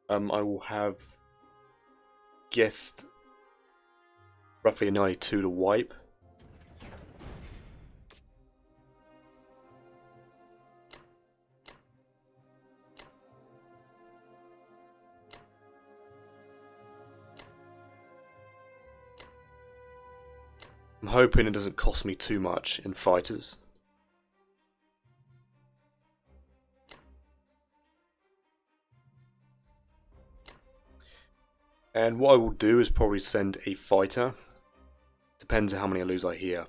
I will have guessed roughly a 92 to wipe. I'm hoping it doesn't cost me too much in fighters. And what I will do is probably send a fighter. Depends on how many I lose here.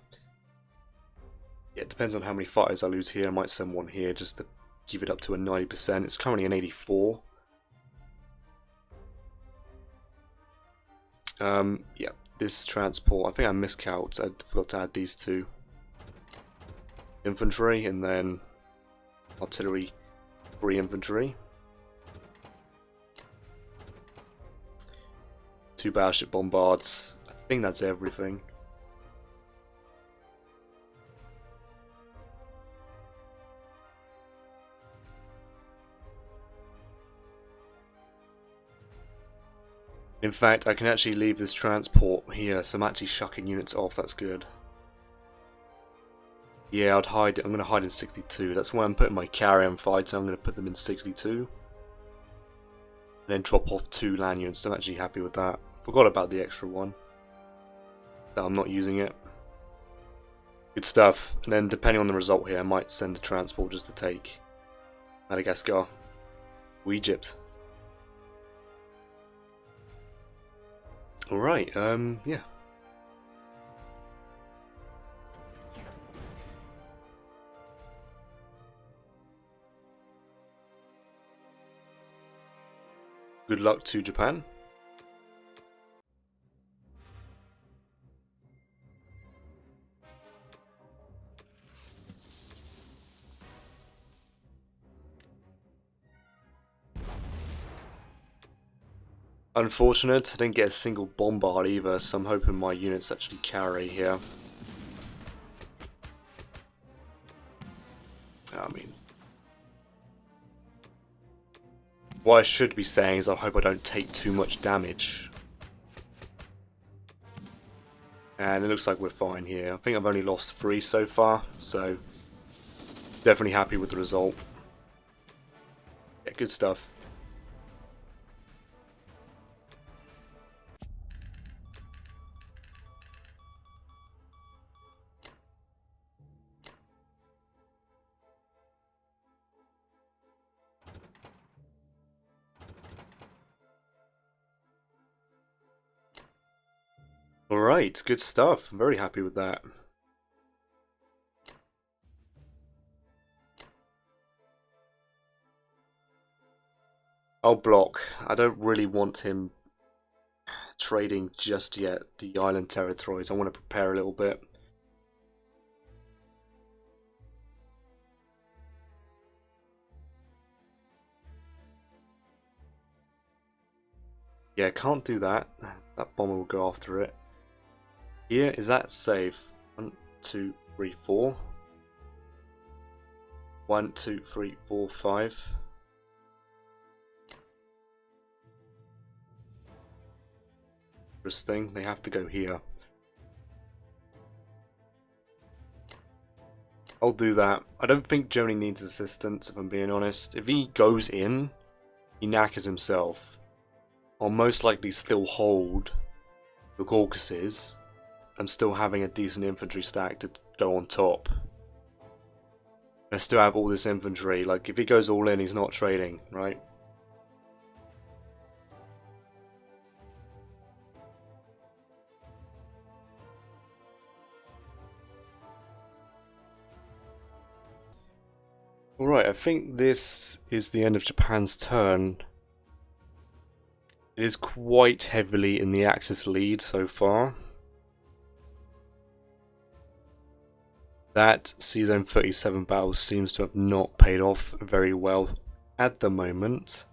Yeah, it depends on how many fighters I lose here. I might send one here just to give it up to a 90%. It's currently an 84. Yeah, this transport, I think I miscalculated. I forgot to add these two. Infantry and then artillery 3 infantry. 2 battleship bombards. I think that's everything. In fact, I can actually leave this transport here, so I'm actually shucking units off. That's good. Yeah, I'd hide. I'm going to hide in 62. That's where I'm putting my carrier and fighter. I'm going to put them in 62. And then drop off 2 land units. I'm actually happy with that. Forgot about the extra one. That I'm not using it. Good stuff. And then depending on the result here, I might send a transport just to take Madagascar or Egypt. Alright, yeah. Good luck to Japan. Unfortunate, I didn't get a single bombard either, so I'm hoping my units actually carry here. I mean, what I should be saying is I hope I don't take too much damage. And it looks like we're fine here. I think I've only lost 3 so far, so definitely happy with the result. Yeah, good stuff. Alright, good stuff. I'm very happy with that. I'll block. I don't really want him trading just yet the island territories. I want to prepare a little bit. Yeah, can't do that. That bomber will go after it. Here, is that safe? 1, 2, 3, 4. 1, 2, 3, 4, 5. Interesting, they have to go here. I'll do that. I don't think Joni needs assistance, if I'm being honest. If he goes in, he knackers himself. I'll most likely still hold the Caucasus. I'm still having a decent infantry stack to go on top. I still have all this infantry. Like, if he goes all in, he's not trading, right? Alright, I think this is the end of Japan's turn. It is quite heavily in the Axis lead so far. That Sea Zone 37 battle seems to have not paid off very well at the moment.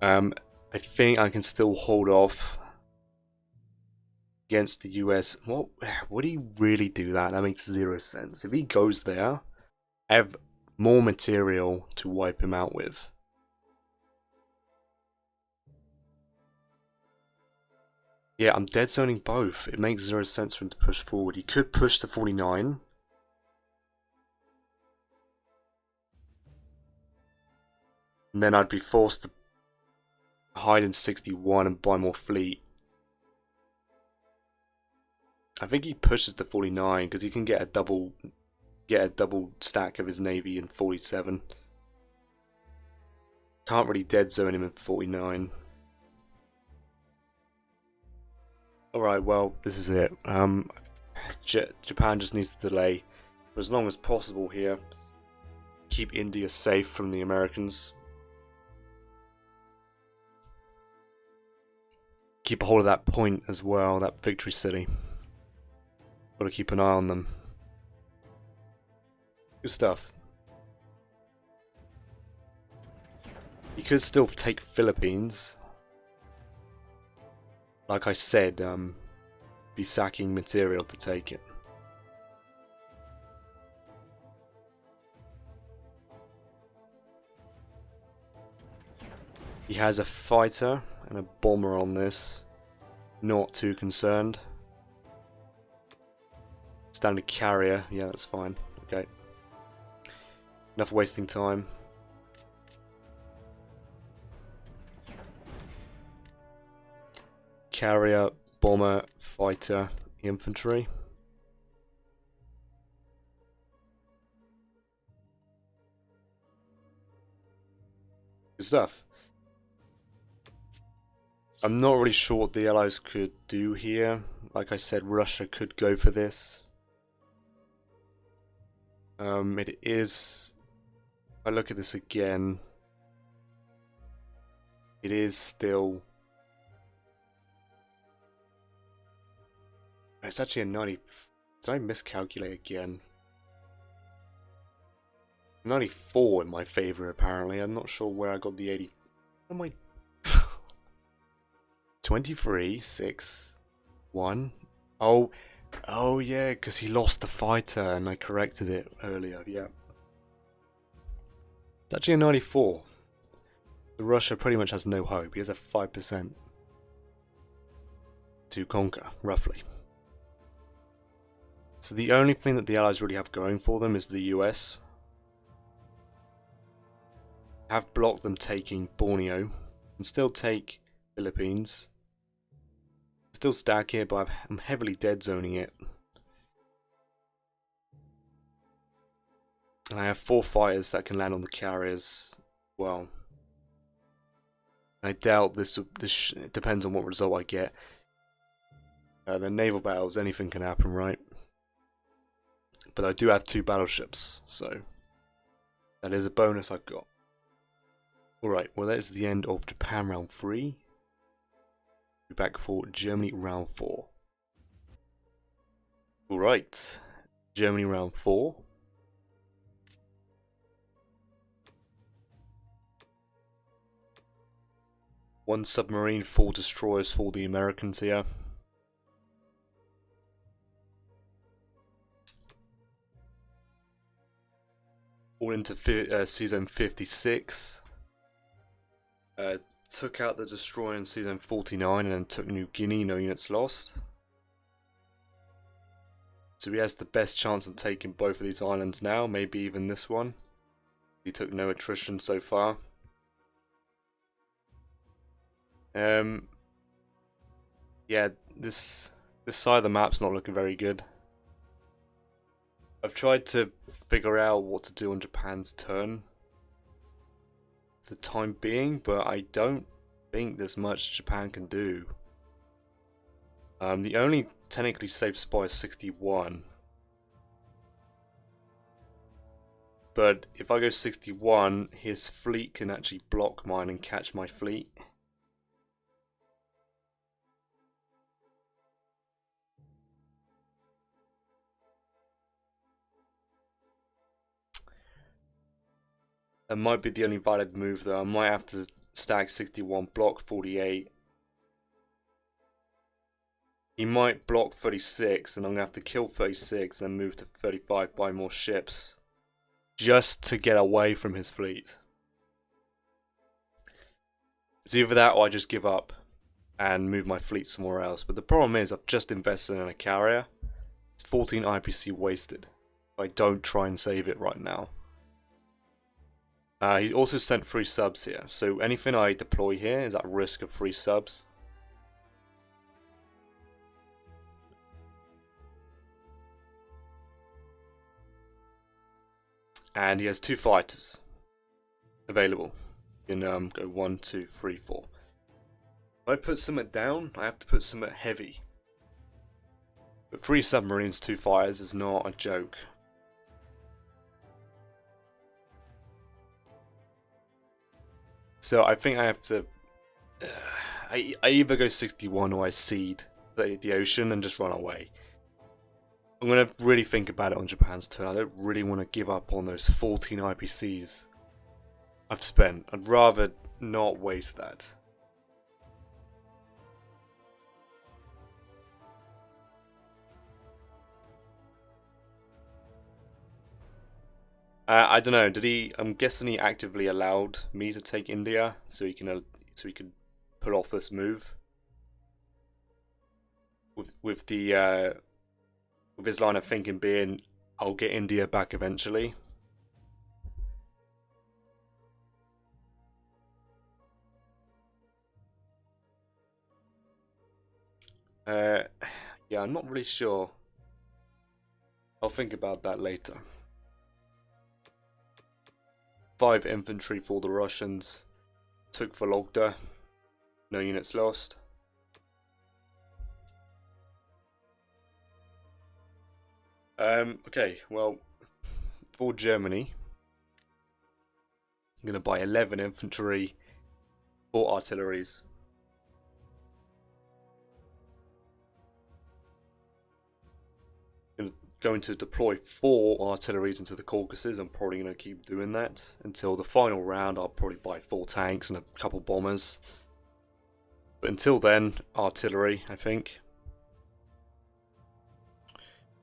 I think I can still hold off against the US. What would he really do that? That makes 0 sense. If he goes there, I have more material to wipe him out with. Yeah, I'm dead zoning both. It makes 0 sense for him to push forward. He could push to 49. And then I'd be forced to hide in 61 and buy more fleet. I think he pushes the 49 because he can get a double stack of his navy in 47. Can't really dead zone him in 49. Alright, well, this is it. Japan just needs to delay for as long as possible here. Keep India safe from the Americans. Keep a hold of that point as well, that victory city. Gotta keep an eye on them. Good stuff. You could still take Philippines. Like I said, be sacking material to take it. He has a fighter and a bomber on this. Not too concerned. Standard carrier, yeah, that's fine. Okay. Enough wasting time. Carrier, bomber, fighter, infantry. Good stuff. I'm not really sure what the Allies could do here. Like I said, Russia could go for this. It is... If I look at this again, it is still... It's actually a 90... Did I miscalculate again? 94 in my favor, apparently. I'm not sure where I got the 80... What am I... 23, 6, 1. Oh yeah, because he lost the fighter and I corrected it earlier, yeah. It's actually a 94. So Russia pretty much has no hope. He has a 5% to conquer, roughly. So the only thing that the Allies really have going for them is the US. Have blocked them taking Borneo. And still take Philippines. Still stack here, but I'm heavily dead zoning it. And I have 4 fighters that can land on the carriers. Well, I doubt this it depends on what result I get. The naval battles, anything can happen, right? But I do have 2 battleships, so that is a bonus I've got. Alright, well that is the end of Japan round 3. Be back for Germany round 4. Alright, Germany round 4. One submarine, 4 destroyers for the Americans here. All into season 56. Took out the destroyer in season 49 and then took New Guinea, no units lost. So he has the best chance of taking both of these islands now, maybe even this one. He took no attrition so far. Yeah, this side of the map's not looking very good. I've tried to figure out what to do on Japan's turn for the time being, but I don't think there's much Japan can do. The only technically safe spot is 61. But if I go 61, his fleet can actually block mine and catch my fleet. That might be the only valid move though. I might have to stack 61, block 48. He might block 36 and I'm going to have to kill 36 and then move to 35, buy more ships. Just to get away from his fleet. It's either that or I just give up and move my fleet somewhere else. But the problem is I've just invested in a carrier. It's 14 IPC wasted. I don't try and save it right now. He also sent 3 subs here, so anything I deploy here is at risk of 3 subs. And he has 2 fighters available. You can go 1, 2, 3, 4. If I put something down, I have to put something heavy. But 3 submarines, 2 fighters is not a joke. So I think I have to... I either go 61 or I cede the ocean and just run away. I'm going to really think about it on Japan's turn. I don't really want to give up on those 14 IPCs I've spent. I'd rather not waste that. I don't know. Did he? I'm guessing he actively allowed me to take India, so he can pull off this move. With the with his line of thinking being, I'll get India back eventually. Yeah, I'm not really sure. I'll think about that later. 5 infantry for the Russians. Took Vologda. No units lost. Okay, well, for Germany, I'm going to buy 11 infantry, 4 artilleries. Going to deploy 4 artilleries into the Caucasus. I'm probably going to keep doing that until the final round. I'll probably buy 4 tanks and a couple bombers. But until then, artillery, I think.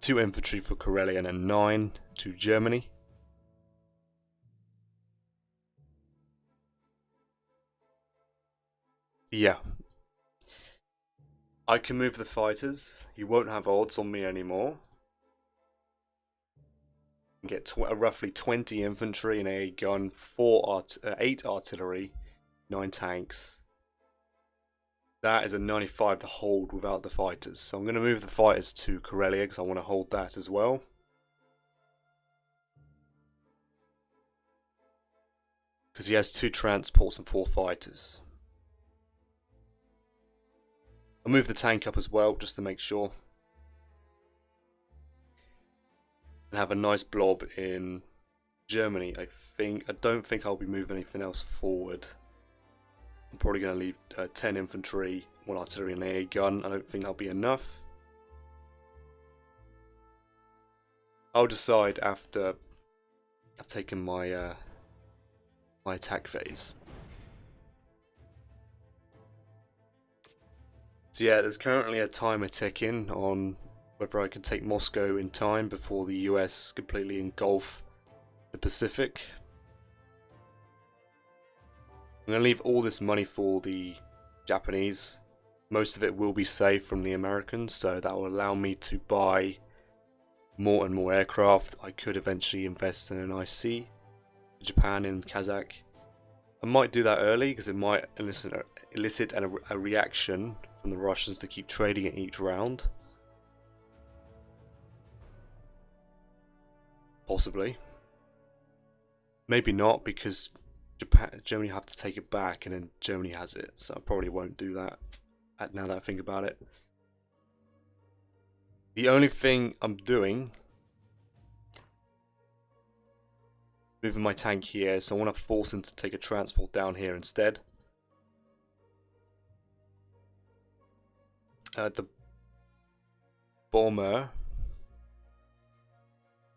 2 infantry for Karelia and then 9 to Germany. Yeah. I can move the fighters. You won't have odds on me anymore. Get roughly 20 infantry and a gun, 8 artillery, 9 tanks. That is a 95 to hold without the fighters. So I'm going to move the fighters to Karelia because I want to hold that as well. Because he has 2 transports and 4 fighters. I'll move the tank up as well just to make sure. And have a nice blob in Germany. I don't think I'll be moving anything else forward. I'm probably going to leave 10 infantry, 1 artillery and a gun. I don't think that'll be enough. I'll decide after I've taken my my attack phase. So yeah, there's currently a timer ticking on whether I can take Moscow in time before the US completely engulf the Pacific. I'm going to leave all this money for the Japanese. Most of it will be saved from the Americans, so that will allow me to buy more and more aircraft. I could eventually invest in an IC for Japan and Kazakh. I might do that early because it might elicit a reaction from the Russians to keep trading it each round. Possibly. Maybe not, because Germany have to take it back and then Germany has it, so I probably won't do that now that I think about it. The only thing I'm doing, moving my tank here, so I want to force him to take a transport down here instead. The bomber,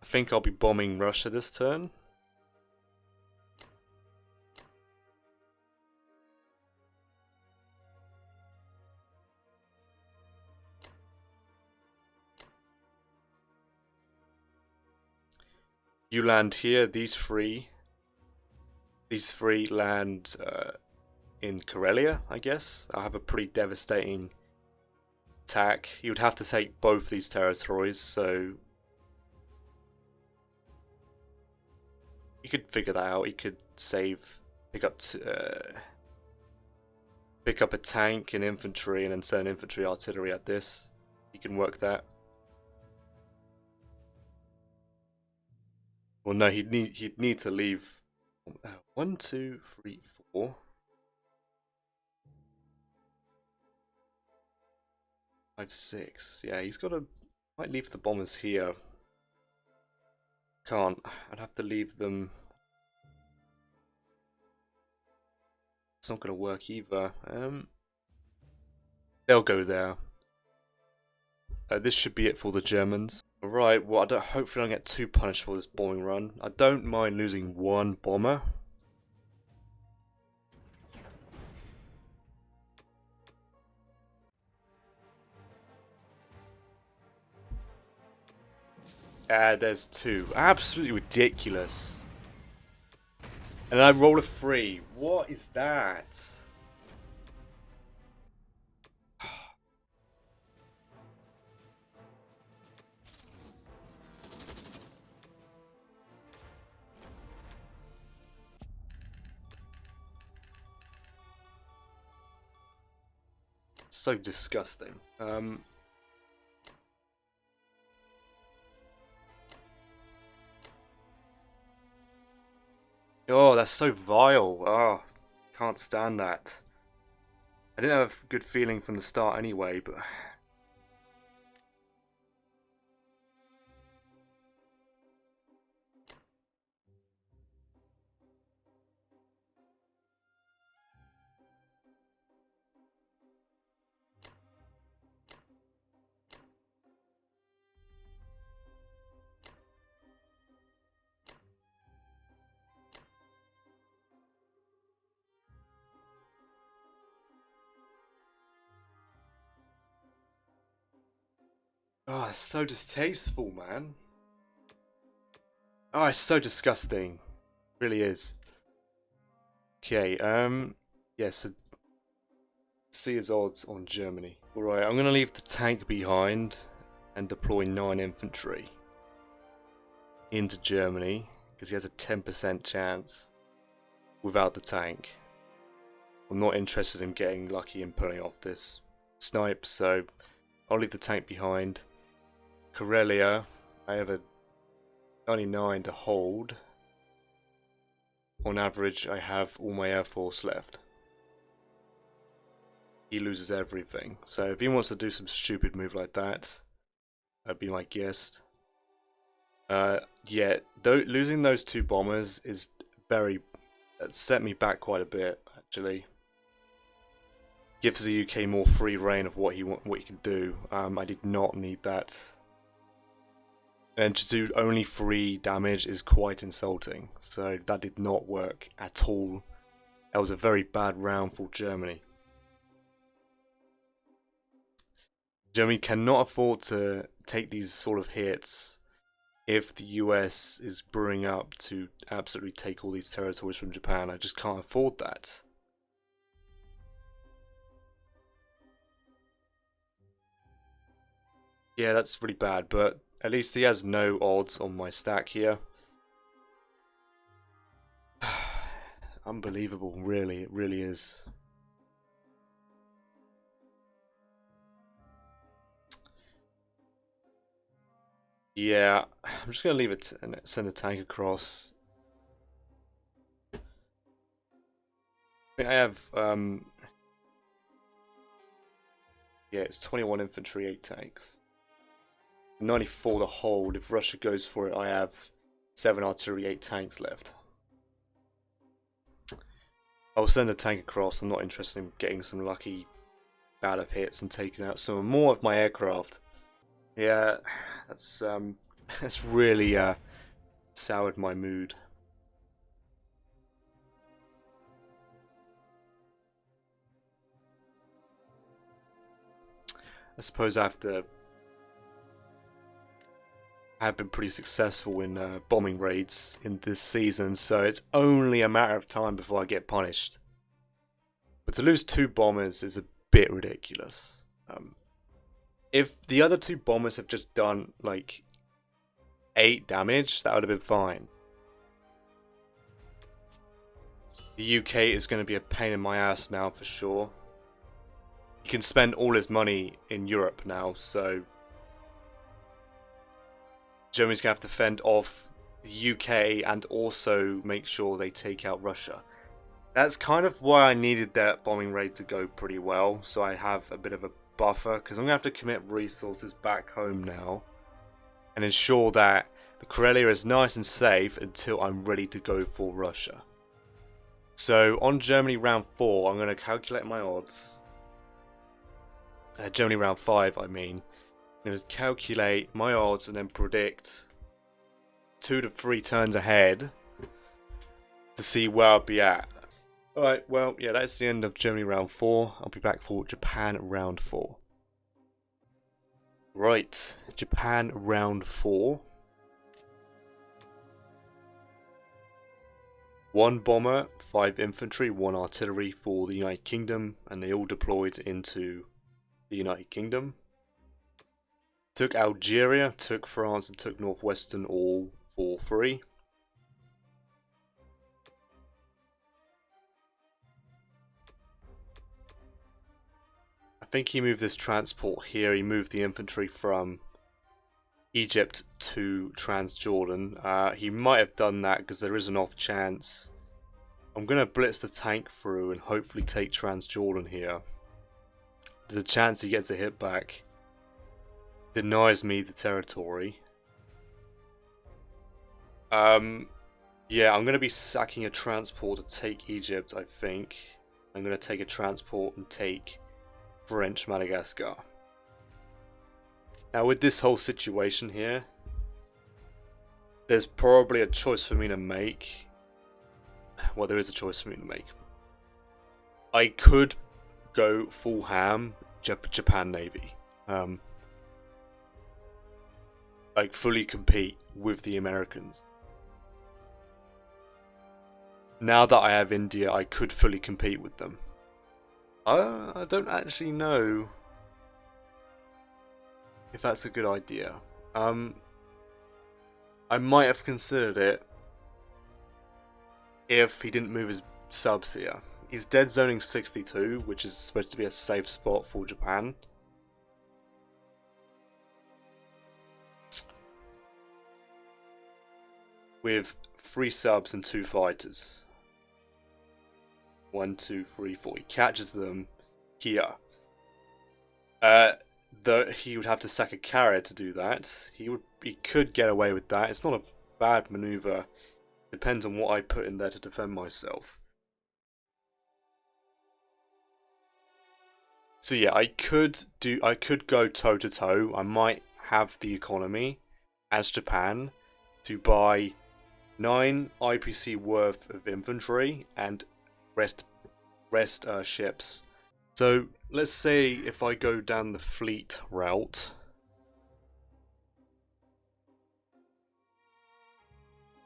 I think I'll be bombing Russia this turn. You land here, these three land in Karelia, I guess. I'll have a pretty devastating attack. You would have to take both these territories, so you could figure that out. You could pick up a tank and infantry and then send infantry artillery at this. You can work that. Well, no, he'd need to leave. 1, 2, 3, 4, 5, 6. Yeah, he's got to. Might leave the bombers here. Can't. I'd have to leave them. It's not going to work either. They'll go there. This should be it for the Germans. Right, well, hopefully I don't get too punished for this bombing run. I don't mind losing one bomber. There's two. Absolutely ridiculous. And I roll a 3. What is that? So disgusting. Oh, that's so vile. Oh, can't stand that. I didn't have a good feeling from the start anyway, but... Oh, it's so distasteful, man. Oh, it's so disgusting. It really is. Okay, yeah, so see his odds on Germany. Alright, I'm gonna leave the tank behind and deploy 9 infantry into Germany, because he has a 10% chance without the tank. I'm not interested in getting lucky and pulling off this snipe, so I'll leave the tank behind. Karelia, I have a 99 to hold. On average, I have all my air force left. He loses everything. So if he wants to do some stupid move like that, that'd be my guess. Yeah, losing those 2 bombers is very... It set me back quite a bit, actually. Gives the UK more free reign of what he can do. I did not need that. And to do only 3 damage is quite insulting. So that did not work at all. That was a very bad round for Germany. Germany cannot afford to take these sort of hits if the US is brewing up to absolutely take all these territories from Japan. I just can't afford that. Yeah, that's really bad, but at least he has no odds on my stack here. Unbelievable, really, it really is. Yeah, I'm just gonna leave it and send the tank across. I think I have, yeah, it's 21 infantry, 8 tanks. 94 to hold. If Russia goes for it, I have 7 artillery, 8 tanks left. I'll send a tank across. I'm not interested in getting some lucky battle of hits and taking out some more of my aircraft. Yeah, that's that's really soured my mood. I suppose I have been pretty successful in bombing raids in this season, so it's only a matter of time before I get punished. But to lose 2 bombers is a bit ridiculous. If the other 2 bombers have just done like 8 damage, that would have been fine. The UK is going to be a pain in my ass now for sure. He can spend all his money in Europe now, so Germany's going to have to fend off the UK and also make sure they take out Russia. That's kind of why I needed that bombing raid to go pretty well, so I have a bit of a buffer, because I'm going to have to commit resources back home now and ensure that the Karelia is nice and safe until I'm ready to go for Russia. So on Germany round 4, I'm going to calculate my odds. Germany round 5, I mean. I'm going to calculate my odds and then predict 2 to 3 turns ahead to see where I'll be at. Alright, well, yeah, that's the end of Germany round 4. I'll be back for Japan round 4. Right, Japan round 4. 1 bomber, 5 infantry, 1 artillery for the United Kingdom, and they all deployed into the United Kingdom. Took Algeria, took France, and took Northwestern all for free. I think he moved this transport here. He moved the infantry from Egypt to Transjordan. He might have done that because there is an off chance. I'm going to blitz the tank through and hopefully take Transjordan here. There's a chance he gets a hit back. Denies me the territory. Yeah, I'm going to be sacking a transport to take Egypt, I think. I'm going to take a transport and take French Madagascar. Now with this whole situation here, there's probably a choice for me to make. Well, there is a choice for me to make. I could go full ham Japan Navy. Like fully compete with the Americans. Now that I have India, I could fully compete with them. I don't actually know if that's a good idea. I might have considered it if he didn't move his subs here. He's dead zoning 62, which is supposed to be a safe spot for Japan. With 3 subs and 2 fighters. 1, 2, 3, 4. He catches them here. Though he would have to sack a carrier to do that. He could get away with that. It's not a bad maneuver. Depends on what I put in there to defend myself. So yeah, I could go toe to toe. I might have the economy as Japan to buy 9 IPC worth of infantry and rest ships. So let's say if I go down the fleet route,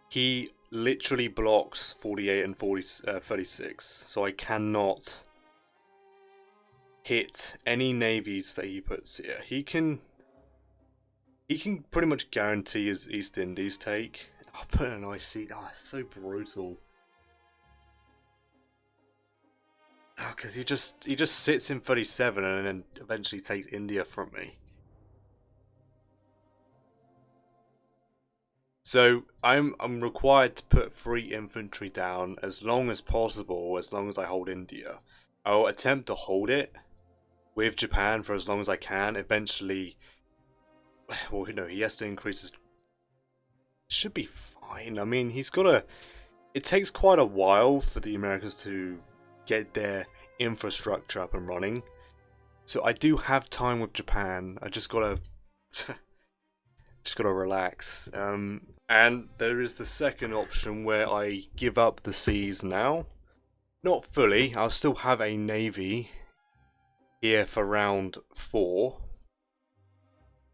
he literally blocks 48 and 36, so I cannot hit any navies that he puts here. He can pretty much guarantee his East Indies take. I'll put an IC. Oh, it's so brutal. Because he just sits in 37 and then eventually takes India from me. So I'm required to put 3 infantry down as long as possible, as long as I hold India. I'll attempt to hold it with Japan for as long as I can. Eventually, well, you know, he has to increase his. Should be fine. I mean, he's got a. It takes quite a while for the Americans to get their infrastructure up and running. So I do have time with Japan. I just gotta relax. And there is the second option where I give up the seas now. Not fully. I'll still have a navy here for round 4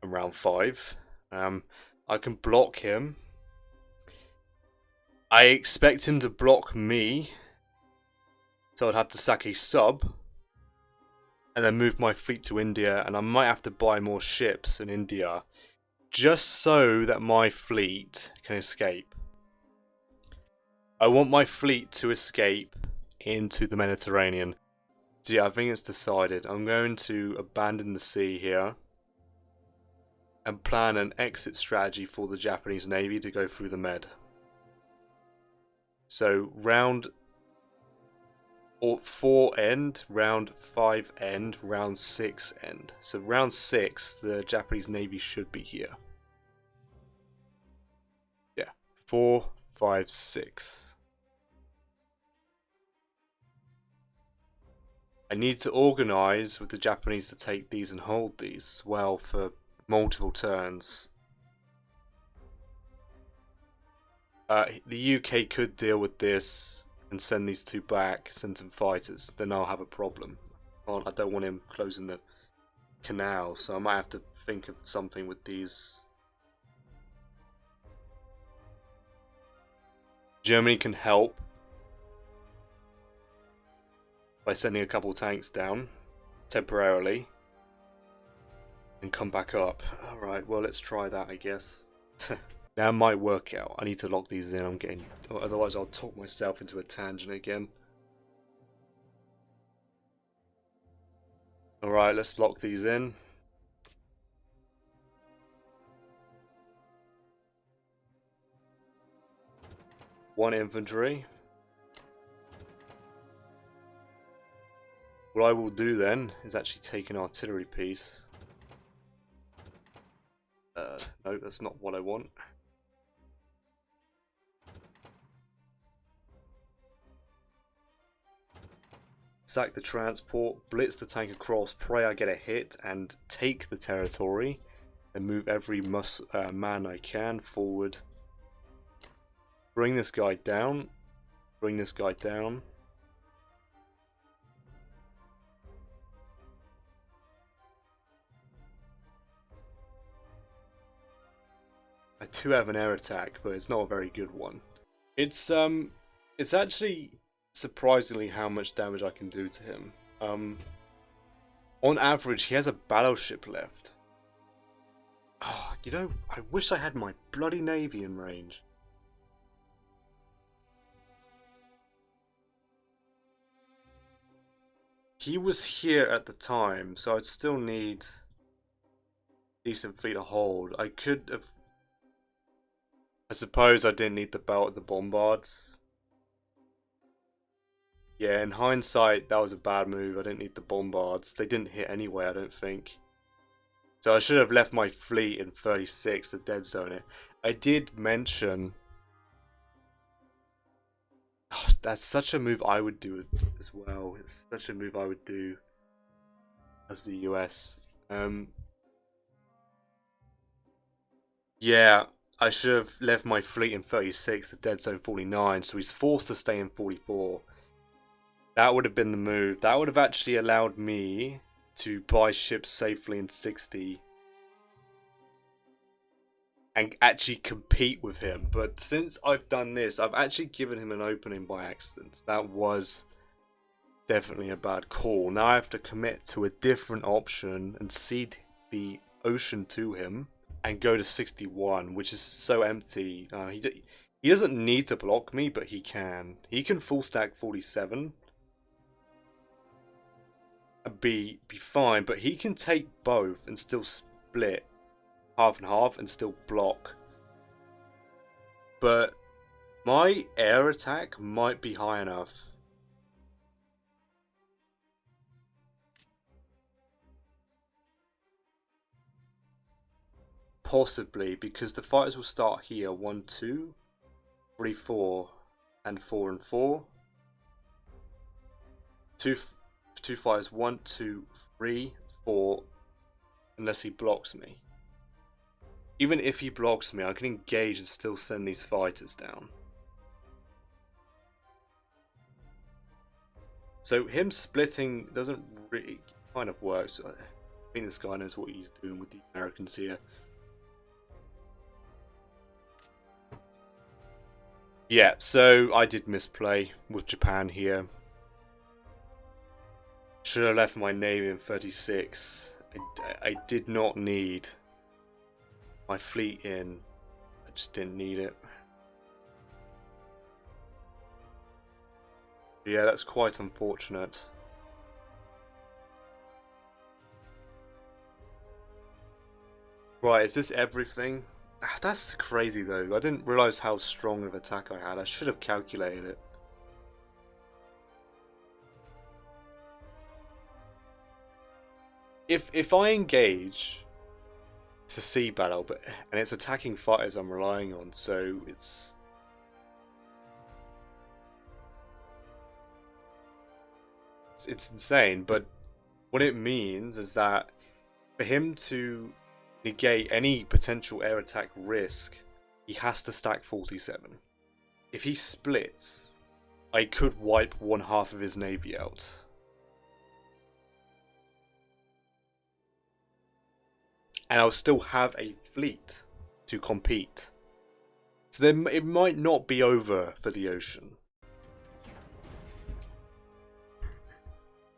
and round 5. I can block him. I expect him to block me, so I'd have to sack a sub and then move my fleet to India, and I might have to buy more ships in India just so that my fleet can escape. I want my fleet to escape into the Mediterranean. So yeah, I think it's decided. I'm going to abandon the sea here. and plan an exit strategy for the Japanese Navy to go through the Med. So round 4 end, round 5 end, round 6 end. So round 6, the Japanese Navy should be here. Yeah, 4, 5, 6. I need to organise with the Japanese to take these and hold these as well for multiple turns. The UK could deal with this and send these 2 back, send some fighters, then I'll have a problem. I don't want him closing the canal, so I might have to think of something with these. Germany can help by sending a couple tanks down temporarily and come back up. Alright, well, let's try that, I guess. That might work out. I need to lock these in. Otherwise I'll talk myself into a tangent again. Alright, let's lock these in. One infantry. What I will do then is actually take an artillery piece. No, that's not what I want. Sack the transport, blitz the tank across, pray I get a hit, and take the territory. Then move every man I can forward. Bring this guy down. Bring this guy down. I do have an air attack, but it's not a very good one. It's actually surprisingly how much damage I can do to him. On average, he has a battleship left. Oh, you know, I wish I had my bloody navy in range. He was here at the time, so I'd still need decent fleet to hold. I could have. I suppose I didn't need the belt of the bombards. Yeah, in hindsight, that was a bad move. I didn't need the bombards. They didn't hit anyway, I don't think. So I should have left my fleet in 36 to dead zone it. I did mention. Oh, that's such a move I would do as well. It's such a move I would do as the US. Yeah, I should have left my fleet in 36 to dead zone 49, so he's forced to stay in 44. That would have been the move. That would have actually allowed me to buy ships safely in 60 and actually compete with him. But since I've done this, I've actually given him an opening by accident. That was definitely a bad call. Now I have to commit to a different option and cede the ocean to him and go to 61, which is so empty. He doesn't need to block me, but he can. He can full stack 47. Be fine, but he can take both and still split half and half and still block. But my air attack might be high enough. Possibly, because the fighters will start here 1, 2, 3, 4, and 4 and 4. Two fighters 1, 2, 3, 4, unless he blocks me. Even if he blocks me, I can engage and still send these fighters down. So him splitting doesn't really kind of work. So I think this guy knows what he's doing with the Americans here. Yeah, so I did misplay with Japan here. Should have left my navy in 36. I did not need my fleet in. I just didn't need it. Yeah, that's quite unfortunate. Right, is this everything? Ah, that's crazy though. I didn't realise how strong of attack I had. I should have calculated it. If I engage, it's a sea battle, and it's attacking fighters I'm relying on, so it's insane. But what it means is that for him to negate any potential air attack risk, he has to stack 47. If he splits, I could wipe one half of his navy out. And I'll still have a fleet to compete. So then it might not be over for the ocean.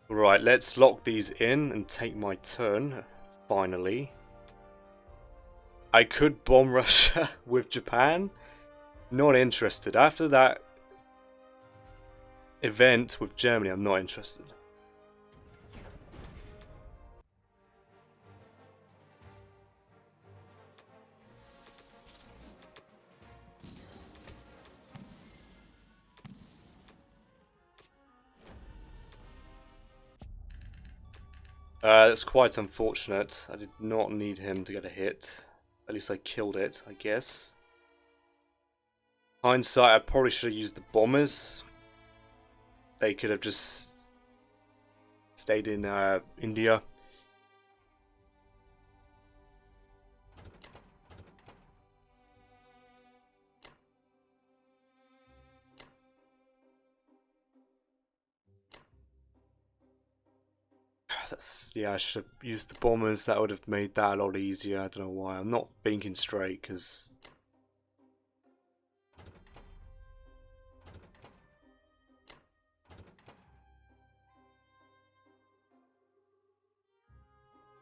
Right, let's lock these in and take my turn, finally. I could bomb Russia with Japan. Not interested. After that event with Germany, I'm not interested. That's quite unfortunate. I did not need him to get a hit. At least I killed it, I guess. Hindsight, I probably should have used the bombers. They could have just stayed in India. Yeah, I should have used the bombers. That would have made that a lot easier. I don't know why. I'm not thinking straight because...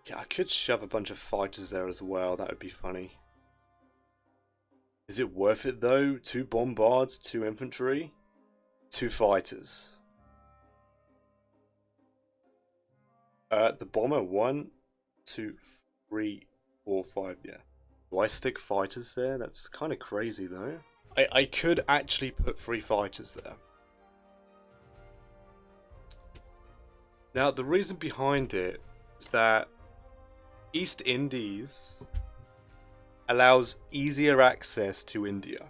Yeah, I could shove a bunch of fighters there as well. That would be funny. Is it worth it though? 2 bombards, 2 infantry, 2 fighters. The bomber, 1, 2, 3, 4, 5, yeah. Do I stick fighters there? That's kind of crazy though. I could actually put 3 fighters there. Now, the reason behind it is that East Indies allows easier access to India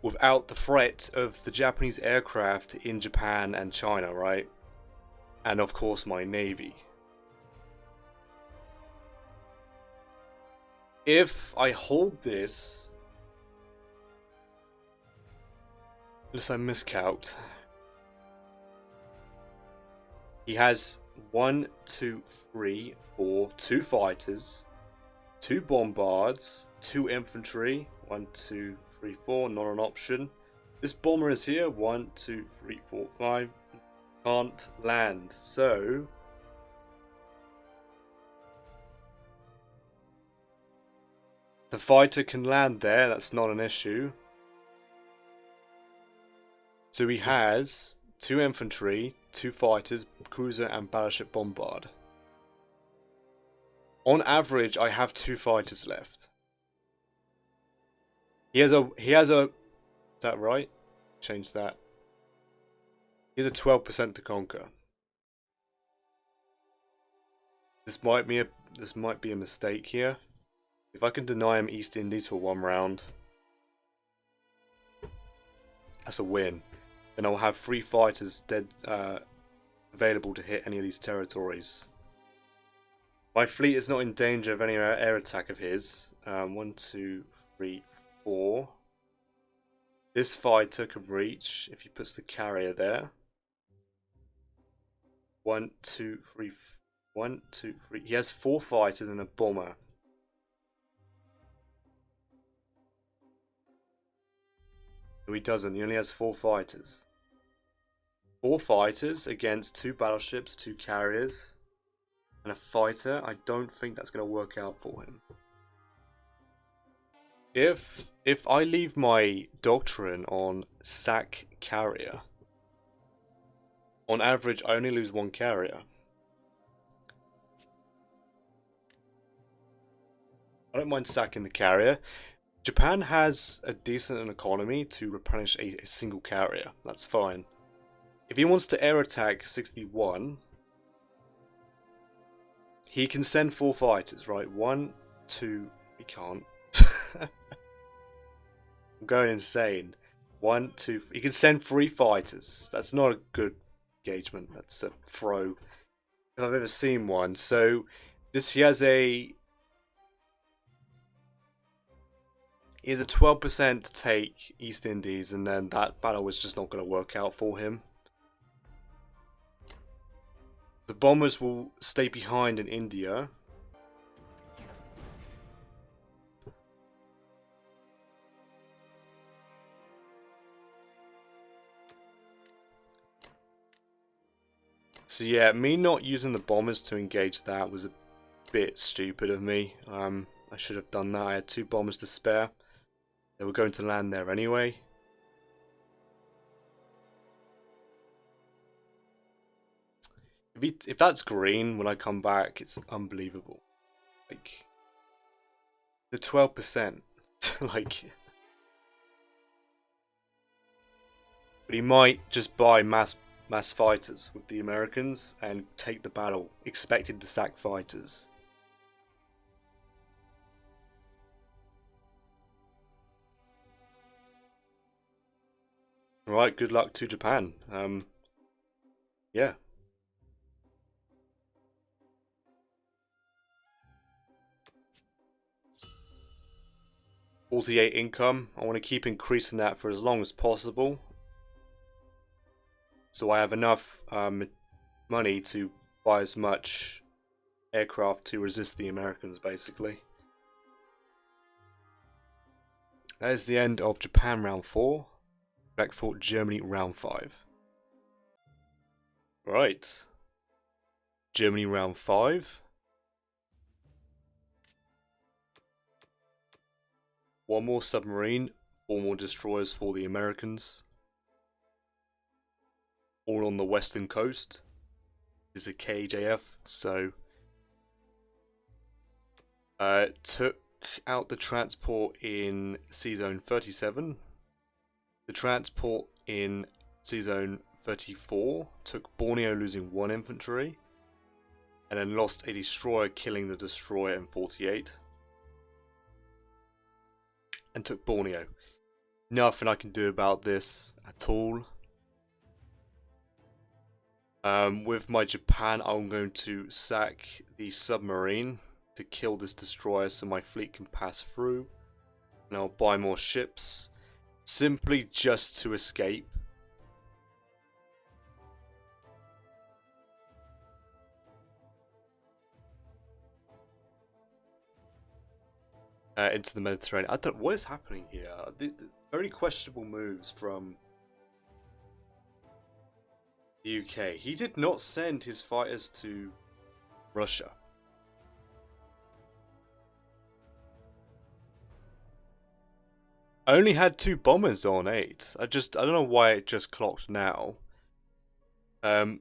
without the threat of the Japanese aircraft in Japan and China, right? And of course my navy. If I hold this, unless I miscalc, he has 1, 2, 3, 4, 2 fighters, 2 bombards, 2 infantry, 1, 2, 3, 4, not an option. This bomber is here, 1, 2, 3, 4, 5, can't land, so... The fighter can land there, that's not an issue. So he has 2 infantry, 2 fighters, cruiser and battleship bombard. On average, I have 2 fighters left. He has a, is that right? Change that. He has a 12% to conquer. This might be a mistake here. If I can deny him East Indies for 1 round, that's a win. Then I'll have 3 fighters available to hit any of these territories. My fleet is not in danger of any air attack of his. 1, 2, 3, 4. This fighter can reach if he puts the carrier there. 1, 2, 3, 1, 2, 3. He has 4 fighters and a bomber. No, he doesn't. He only has 4 fighters. 4 fighters against 2 battleships, 2 carriers, and a fighter. I don't think that's going to work out for him. If I leave my doctrine on sack carrier, on average I only lose 1 carrier. I don't mind sacking the carrier. Japan has a decent economy to replenish a single carrier. That's fine. If he wants to air attack 61, he can send 4 fighters, right? 1, 2, he can't. I'm going insane. 1, 2, he can send 3 fighters. That's not a good engagement. That's a throw if I've ever seen one. So this he has a 12% to take East Indies, and then that battle was just not going to work out for him. The bombers will stay behind in India. So yeah, me not using the bombers to engage that was a bit stupid of me. I should have done that. I had 2 bombers to spare. They were going to land there anyway. If that's green when I come back, it's unbelievable. Like the 12%, like. But he might just buy mass fighters with the Americans and take the battle, expected to sack fighters. Alright, good luck to Japan. Yeah. $48 income. I want to keep increasing that for as long as possible. So I have enough money to buy as much aircraft to resist the Americans, basically. That is the end of Japan round 4. Back for Germany round 5. Right. Germany round 5. 1 more submarine, 4 more destroyers for the Americans. All on the western coast. Is a KJF, so took out the transport in Sea Zone 37. The transport in Sea Zone 34 took Borneo, losing 1 infantry, and then lost a destroyer, killing the destroyer in 48, and took Borneo. Nothing I can do about this at all. With my Japan, I'm going to sack the submarine to kill this destroyer so my fleet can pass through. And I'll buy more ships, simply just to escape. Into the Mediterranean. I don't. What is happening here? The very questionable moves from the UK. He did not send his fighters to Russia. I only had 2 bombers on 8. I don't know why it just clocked now. Okay.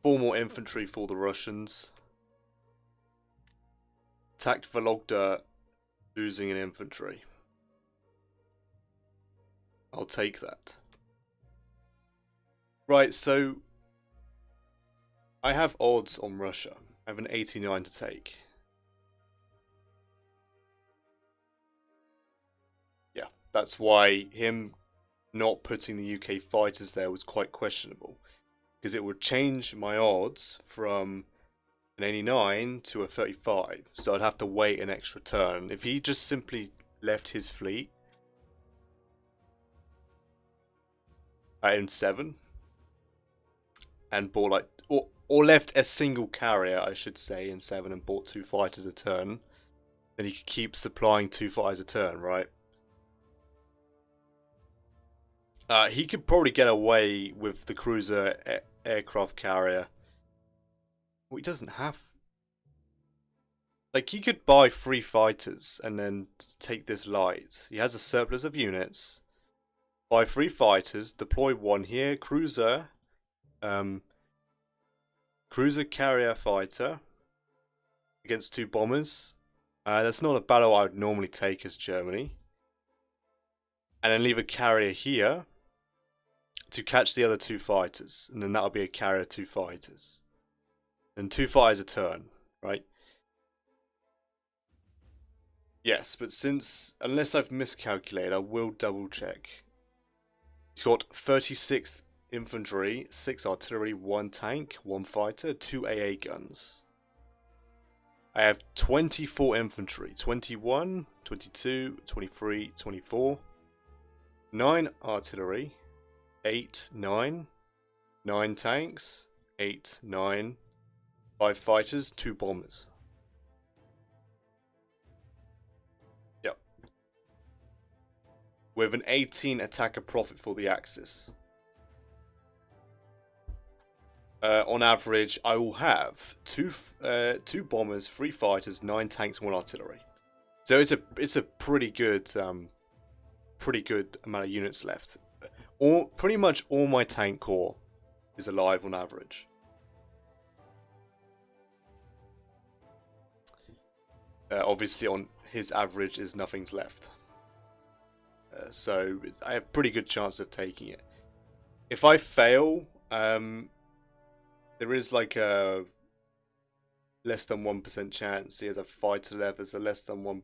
4 more infantry for the Russians. Attacked Vologda, losing an infantry. I'll take that. Right, so I have odds on Russia. I have an 89 to take. Yeah, that's why him not putting the UK fighters there was quite questionable. Because it would change my odds from an 89 to a 35. So I'd have to wait an extra turn. If he just simply left his fleet in 7 and bought like, or left a single carrier, I should say, in 7 and bought 2 fighters a turn, then he could keep supplying 2 fighters a turn, right? He could probably get away with the cruiser aircraft carrier. Well, he doesn't have. Like, he could buy 3 fighters and then take this light. He has a surplus of units. Buy 3 fighters, deploy 1 here, cruiser, Cruiser carrier fighter against 2 bombers. That's not a battle I would normally take as Germany. And then leave a carrier here to catch the other 2 fighters. And then that'll be a carrier, 2 fighters. And 2 fighters a turn, right? Yes, but unless I've miscalculated, I will double check. He's got 36 infantry, 6 artillery, 1 tank, 1 fighter, 2 AA guns. I have 24 infantry, 21, 22, 23, 24, 9 artillery, 8, 9, 9 tanks, 8, 9, 5 fighters, 2 bombers. Yep. With an 18 attacker profit for the Axis. On average, I will have two bombers, 3 fighters, 9 tanks, 1 artillery. So it's a pretty good amount of units left. Pretty much all my tank corps is alive on average. Obviously, on his average is nothing's left. So I have pretty good chance of taking it. If I fail, there is like a less than 1% chance he has a fighter left. There's a less than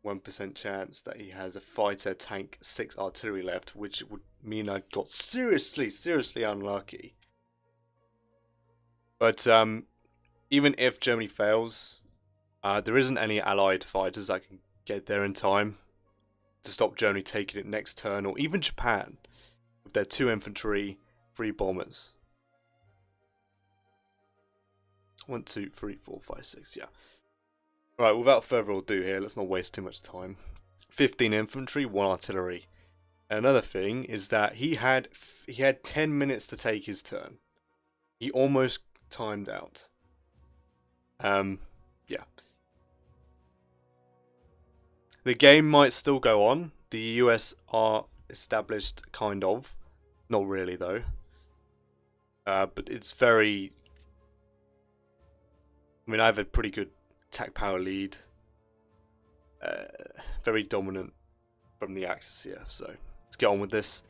1% chance that he has a fighter, tank, 6 artillery left, which would mean I got seriously unlucky. But even if Germany fails, there isn't any allied fighters that can get there in time to stop Germany taking it next turn, or even Japan with their 2 infantry, 3 bombers. 1, 2, 3, 4, 5, 6, yeah. Right, without further ado here, let's not waste too much time. 15 infantry, 1 artillery. Another thing is that he had 10 minutes to take his turn. He almost timed out. Yeah. The game might still go on. The US are established, kind of. Not really, though. But it's very... I mean, I have a pretty good attack power lead. Very dominant from the Axis here, so let's get on with this.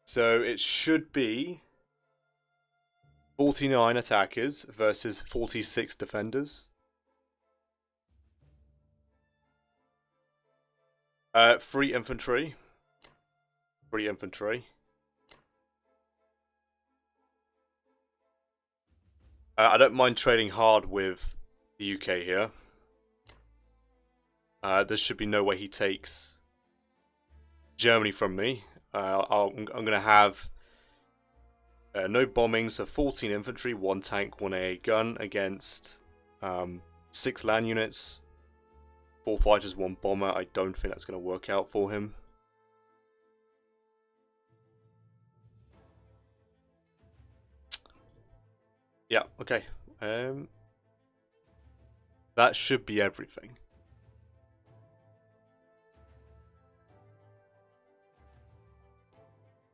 So it should be 49 attackers versus 46 defenders. 3 infantry. 3 infantry. I don't mind trading hard with the UK here. There should be no way he takes Germany from me. I'm going to have no bombing, so 14 infantry, 1 tank, 1 AA gun against 6 land units, 4 fighters, 1 bomber. I don't think that's going to work out for him. Yeah, okay. That should be everything.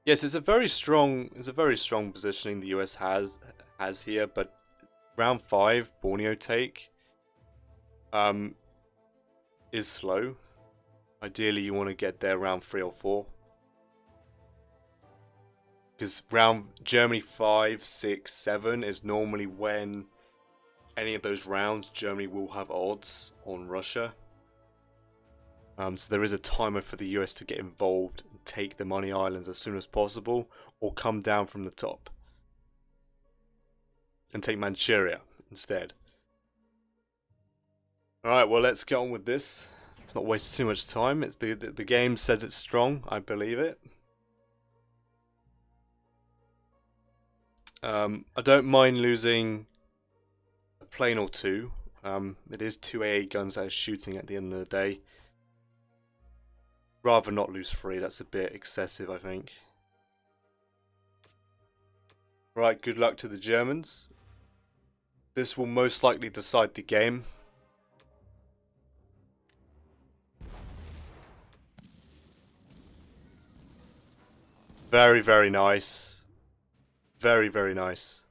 Yes, it's a very strong positioning the US has here, but round 5 Borneo take is slow. Ideally you want to get there round 3 or 4. Because round Germany 5, 6, 7 is normally when any of those rounds Germany will have odds on Russia. So there is a timer for the US to get involved and take the Money Islands as soon as possible, or come down from the top and take Manchuria instead. Alright, well, let's get on with this. Let's not waste too much time. The game says it's strong. I believe it. I don't mind losing a plane or 2. It is 2 AA guns that are shooting at the end of the day. Rather not lose 3. That's a bit excessive, I think. Right, good luck to the Germans. This will most likely decide the game. Very, very nice. Very, very nice.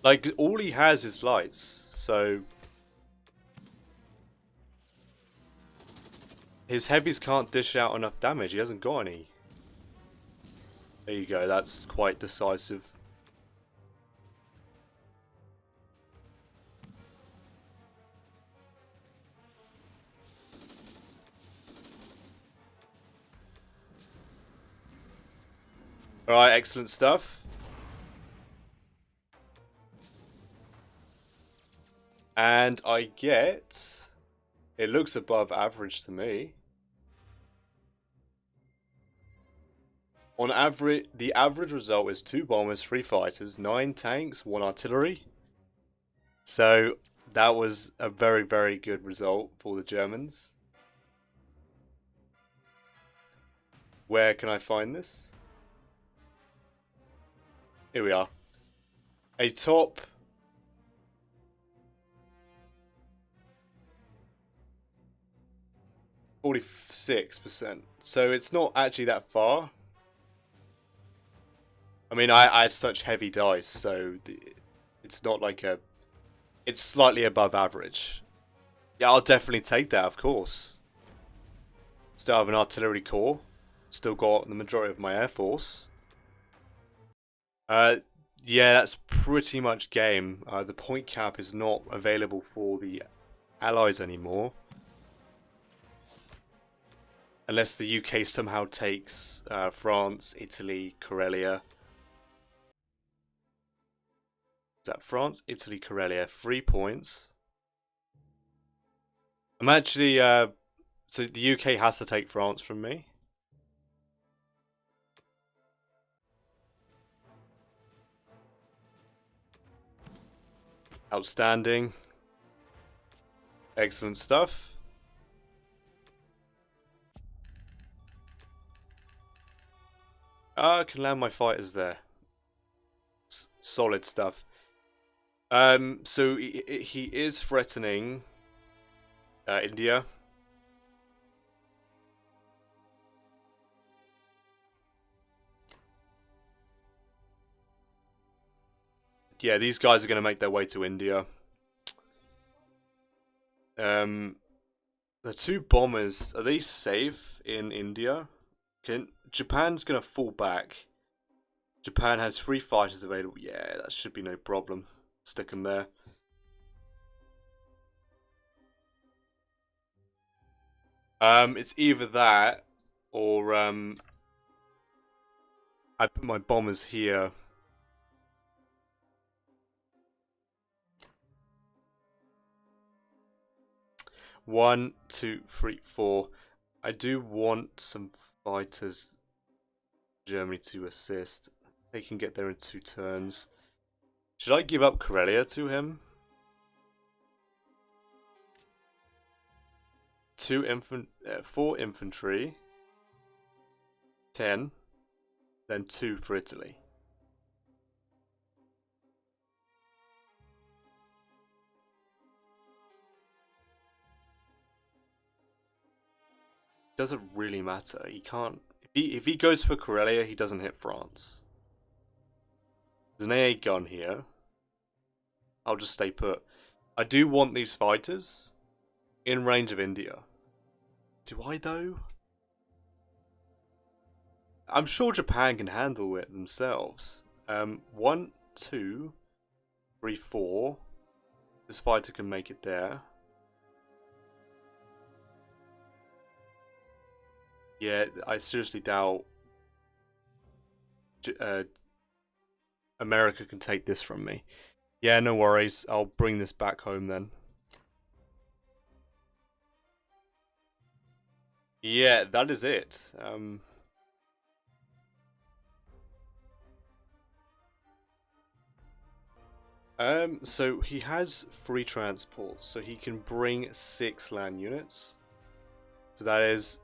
Like, all he has is lights, so... His heavies can't dish out enough damage, he hasn't got any. There you go, that's quite decisive. Alright, excellent stuff. And I get... It looks above average to me. On average, the average result is 2 bombers, 3 fighters, 9 tanks, 1 artillery. So that was a very, very good result for the Germans. Where can I find this? Here we are. A top 46%. So it's not actually that far. I mean, I had such heavy dice, so it's not like a... It's slightly above average. Yeah, I'll definitely take that, of course. Still have an artillery corps. Still got the majority of my air force. Yeah, that's pretty much game. The point cap is not available for the Allies anymore. Unless the UK somehow takes France, Italy, Karelia. Is that France, Italy, Karelia? 3 points. I'm actually... so the UK has to take France from me. Outstanding. Excellent stuff. I can land my fighters there. Solid stuff. So he is threatening India. Yeah, these guys are going to make their way to India. The 2 bombers, are they safe in India? Japan's going to fall back. Japan has 3 fighters available. Yeah, that should be no problem. Stick them there. It's either that or I put my bombers here. One, two, three, four. I do want some fighters, Germany, to assist. They can get there in 2 turns. Should I give up Karelia to him? 4 infantry. 10. Then 2 for Italy. Doesn't really matter. He can't... If he goes for Karelia, he doesn't hit France. There's an AA gun here. I'll just stay put. I do want these fighters in range of India. Do I, though? I'm sure Japan can handle it themselves. 1, 2, 3, 4. This fighter can make it there. Yeah, I seriously doubt America can take this from me. Yeah, no worries. I'll bring this back home then. Yeah, that is it. So he has 3 transports, so he can bring 6 land units. So that is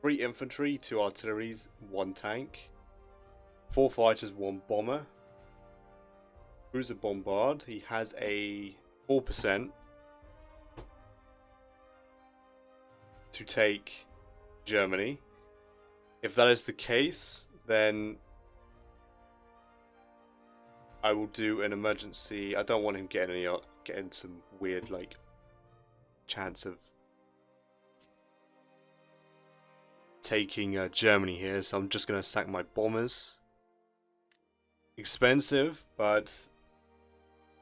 3 infantry, 2 artilleries, 1 tank, 4 fighters, 1 bomber, cruiser bombard. He has a 4% to take Germany. If that is the case, then I will do an emergency. I don't want him getting some weird like chance of taking Germany here, so I'm just gonna sack my bombers. Expensive, but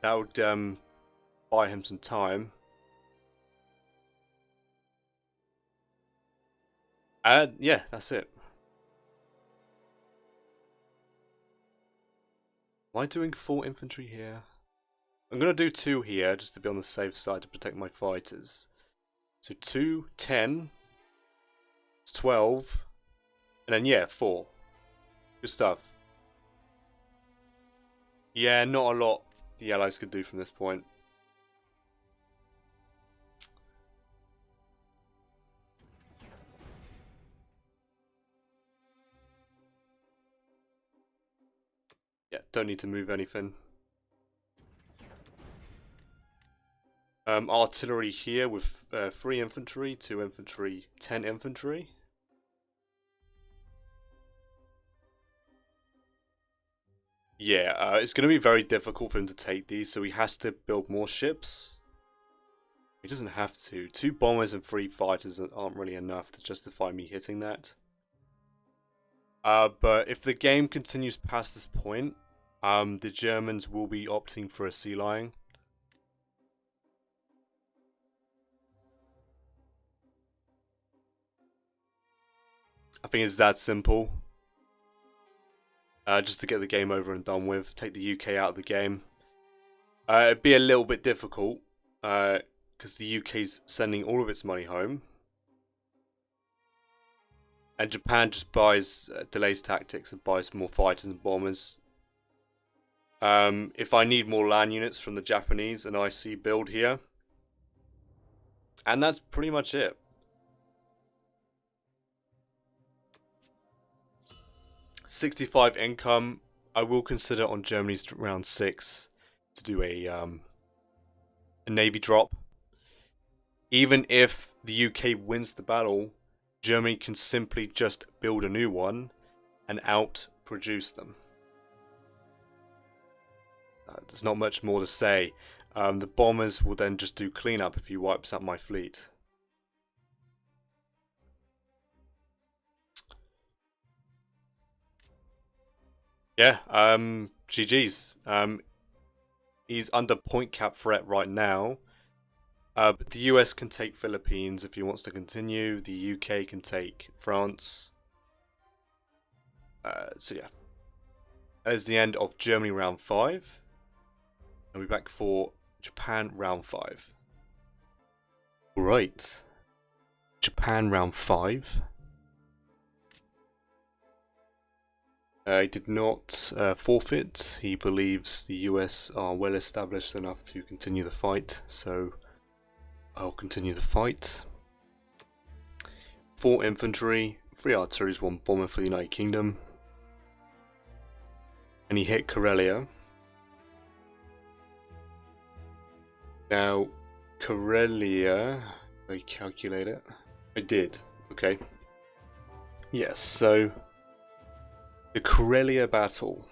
that would buy him some time. And yeah, that's it. Am I doing 4 infantry here? I'm gonna do 2 here just to be on the safe side to protect my fighters. So 2, 10, 12, and then yeah, 4. Good stuff. Yeah, not a lot the Allies could do from this point. Yeah, don't need to move anything. Artillery here with 3 infantry, 2 infantry, 10 infantry. Yeah, it's going to be very difficult for him to take these, so he has to build more ships. He doesn't have to. 2 bombers and 3 fighters aren't really enough to justify me hitting that. But if the game continues past this point, the Germans will be opting for a sea lion. I think it's that simple. Just to get the game over and done with, take the UK out of the game. It'd be a little bit difficult, because the UK's sending all of its money home. And Japan just buys, delays tactics and buys more fighters and bombers. If I need more land units from the Japanese, an IC build here. And that's pretty much it. $65 income. I will consider on Germany's round 6 to do a navy drop. Even if the UK wins the battle, Germany can simply just build a new one and out-produce them. There's not much more to say. The bombers will then just do cleanup if he wipes out my fleet. Yeah, GG's. He's under point cap threat right now. But the US can take Philippines if he wants to continue. The UK can take France. So yeah. That is the end of Germany round 5. I'll be back for Japan round 5. Right. Japan round 5. He did not forfeit. He believes the US are well established enough to continue the fight, so I'll continue the fight. 4 infantry, 3 artillery, 1 bomber for the United Kingdom. And he hit Karelia. Now, Karelia, I calculate it. I did, okay. Yes, so the Karelia battle.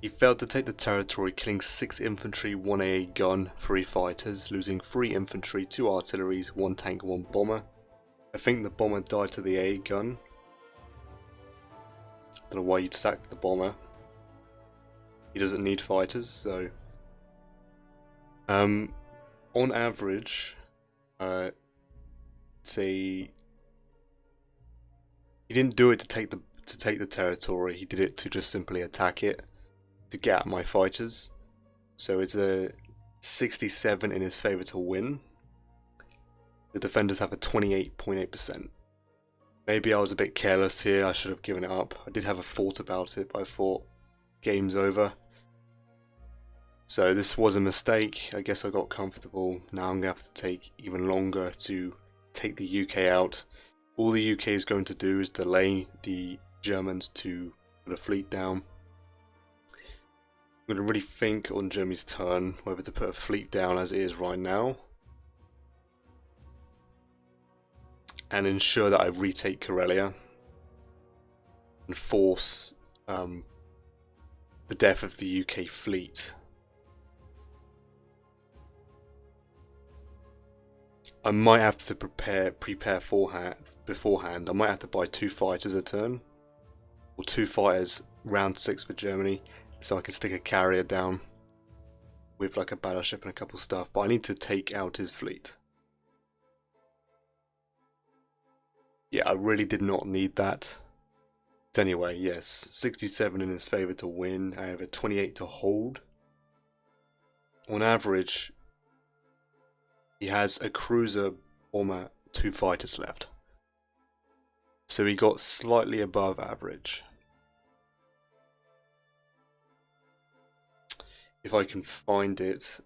He failed to take the territory, killing 6 infantry, 1 AA gun, 3 fighters, losing 3 infantry, 2 artilleries, 1 tank, 1 bomber. I think the bomber died to the AA gun. Don't know why you'd sack the bomber. He doesn't need fighters, so on average, say he didn't do it to take the territory. He did it to just simply attack it to get at my fighters. So it's a 67 in his favor to win. The defenders have a 28.8%. Maybe I was a bit careless here. I should have given it up. I did have a thought about it, but I thought game's over. So this was a mistake. I guess I got comfortable. Now I'm going to have to take even longer to take the UK out. All the UK is going to do is delay the Germans to put a fleet down. I'm going to really think on Germany's turn whether to put a fleet down as it is right now and ensure that I retake Karelia and force the death of the UK fleet. I might have to prepare beforehand. I might have to buy 2 fighters a turn, or 2 fighters round 6 for Germany, so I can stick a carrier down with like a battleship and a couple stuff. But I need to take out his fleet. Yeah, I really did not need that. But anyway, yes, 67 in his favour to win. I have a 28 to hold. On average, he has a cruiser, bomber, 2 fighters left. So he got slightly above average. If I can find it,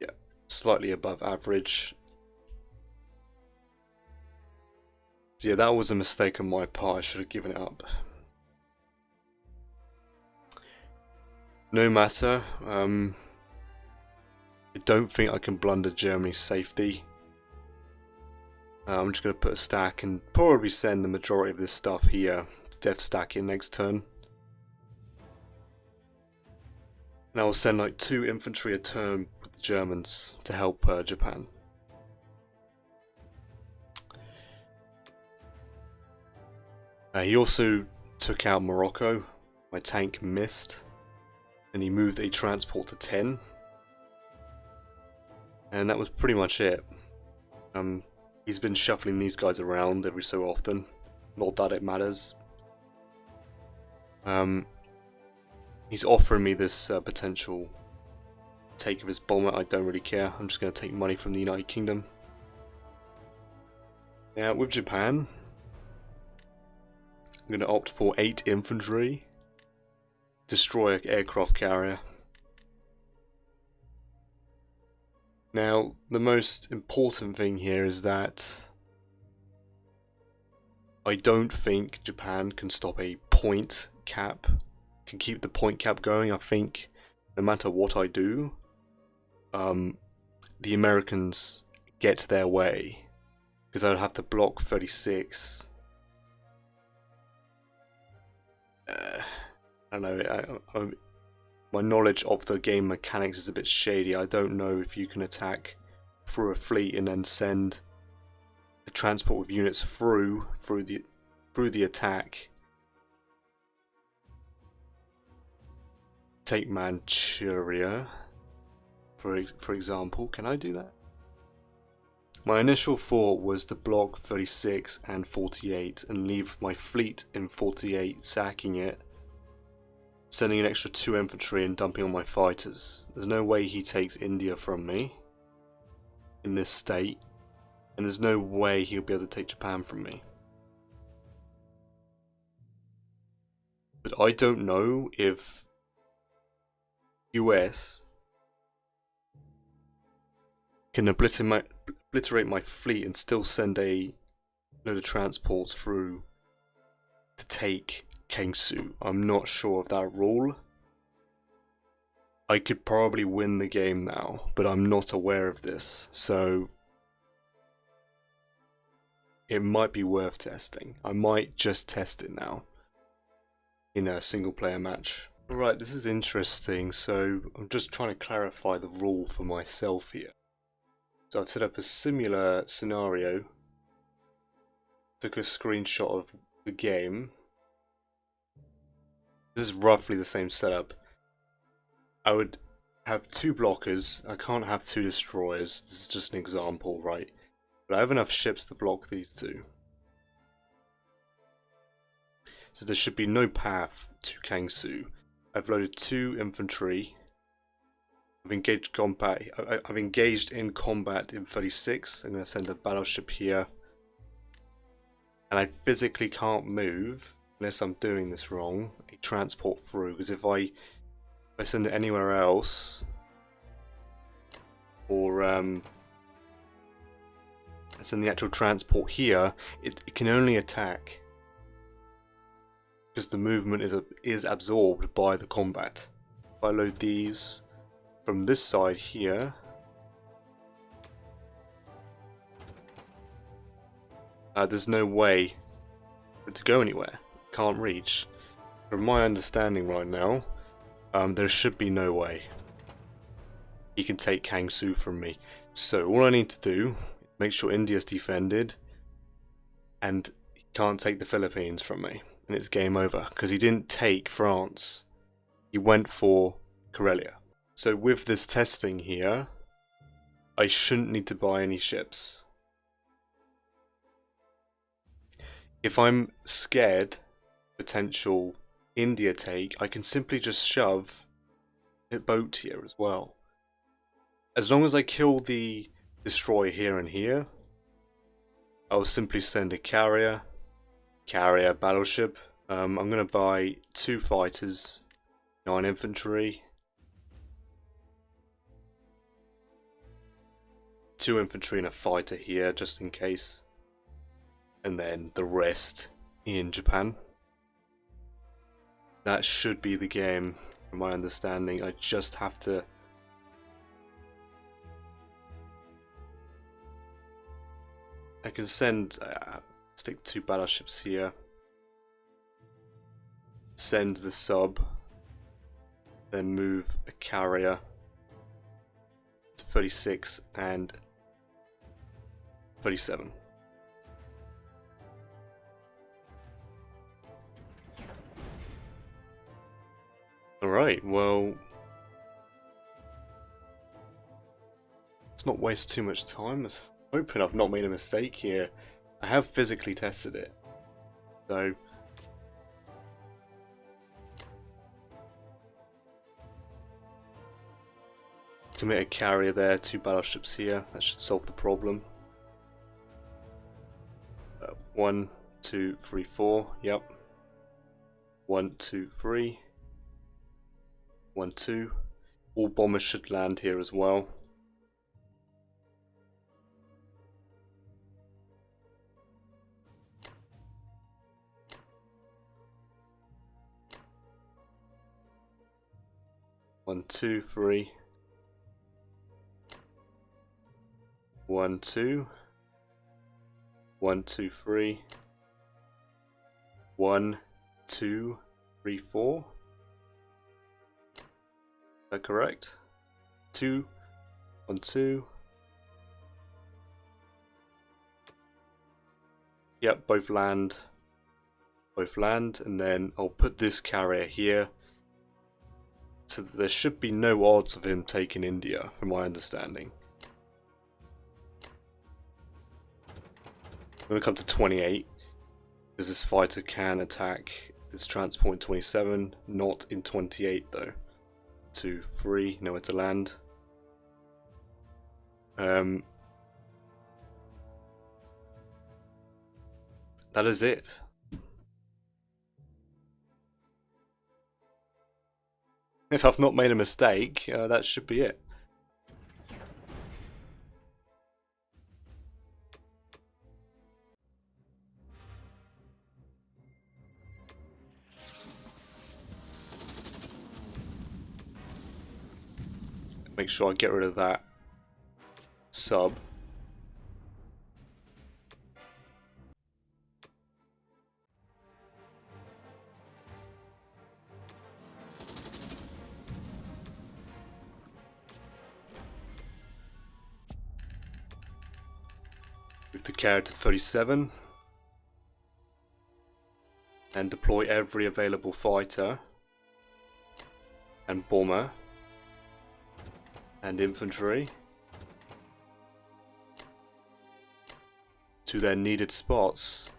yeah, slightly above average. So yeah, that was a mistake on my part. I should have given it up. No matter. I don't think I can blunder Germany's safety. I'm just going to put a stack and probably send the majority of this stuff here to death stack in next turn. And I will send like 2 infantry a turn with the Germans to help Japan. He also took out Morocco. My tank missed. And he moved a transport to 10. And that was pretty much it. He's been shuffling these guys around every so often. Not that it matters. He's offering me this potential take of his bomber. I don't really care. I'm just going to take money from the United Kingdom. Now, with Japan, I'm going to opt for 8 infantry. Destroy an aircraft carrier. Now, the most important thing here is that I don't think Japan can stop a point cap, can keep the point cap going. I think no matter what I do, the Americans get their way, because I would have to block 36. I don't know, my knowledge of the game mechanics is a bit shady. I don't know if you can attack through a fleet and then send a transport with units through the attack. Take Manchuria, for example. Can I do that? My initial thought was to block 36 and 48 and leave my fleet in 48, sacking it, sending an extra 2 infantry and dumping on my fighters. There's no way he takes India from me in this state, and there's no way he'll be able to take Japan from me. But I don't know if US can obliterate my fleet and still send a load of transports through to take Kangsu. I'm not sure of that rule. I could probably win the game now, but I'm not aware of this, so it might be worth testing. I might just test it now in a single player match. Alright, this is interesting, so I'm just trying to clarify the rule for myself here. So I've set up a similar scenario, took a screenshot of the game. This is roughly the same setup. I would have 2 blockers. I can't have 2 destroyers. This is just an example, right? But I have enough ships to block these 2. So there should be no path to Kangsu. I've loaded 2 infantry. I've engaged in combat in 36. I'm going to send a battleship here. And I physically can't move unless I'm doing this wrong, a transport through, because if I send it anywhere else, or I send the actual transport here, it can only attack because the movement is absorbed by the combat. If I load these from this side here, there's no way to go anywhere. Can't reach. From my understanding right now, there should be no way he can take Kangsu from me. So all I need to do is make sure India's defended, and he can't take the Philippines from me, and it's game over because he didn't take France. He went for Karelia. So with this testing here, I shouldn't need to buy any ships. If I'm scared potential India take, I can simply just shove a boat here as well. As long as I kill the destroyer here and here, I'll simply send a carrier, battleship. I'm going to buy 2 fighters, 9 infantry, 2 infantry and a fighter here just in case, and then the rest in Japan. That should be the game from my understanding. I just have to I can send stick 2 battleships here, send the sub, then move a carrier to 36 and 37. Alright, well, let's not waste too much time. I'm hoping I've not made a mistake here. I have physically tested it, so commit a carrier there, 2 battleships here. That should solve the problem. 1, 2, 3, 4. Yep. 1, 2, 3. 1, 2. All bombers should land here as well. One, two, three. 1, 2. 1, 2, 3. 1, 2, 3, 4. Is that correct? 2, 1, 2. Yep, both land. Both land, and then I'll put this carrier here. So that there should be no odds of him taking India, from my understanding. I'm going to come to 28, because this fighter can attack this transport in 27, not in 28 though. 2, 3, nowhere to land. That is it. If I've not made a mistake, that should be it. Make sure I get rid of that sub. Move the carrier to 37. And deploy every available fighter and bomber and infantry to their needed spots.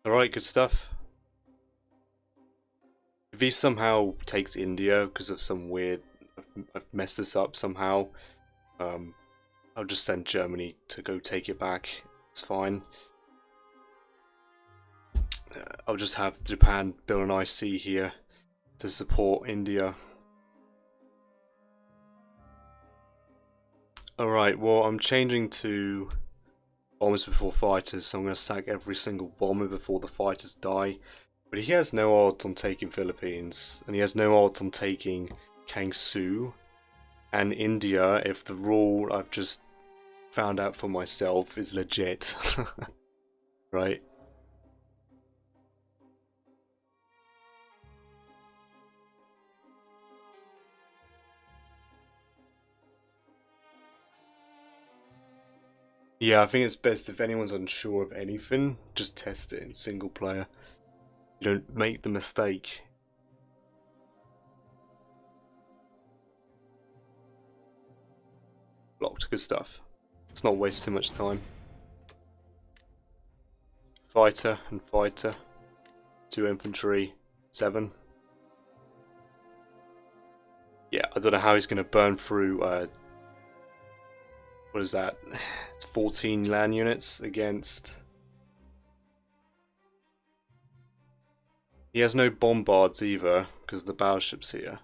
Alright, good stuff. he somehow takes India because of some weird, I've messed this up somehow, I'll just send Germany to go take it back. It's fine. I'll just have Japan build an IC here to support India. Alright, well, I'm changing to bombers before fighters, so I'm going to sack every single bomber before the fighters die. But he has no odds on taking Philippines, and he has no odds on taking Kangsu and India if the rule I've just found out for myself is legit. Right? Yeah, I think it's best if anyone's unsure of anything, just test it in single player. You don't make the mistake. Blocked, good stuff. Let's not waste too much time. Fighter and fighter. 2 infantry, 7. Yeah, I don't know how he's going to burn through, what is that? It's 14 land units against... He has no bombards either, because of the battleships here.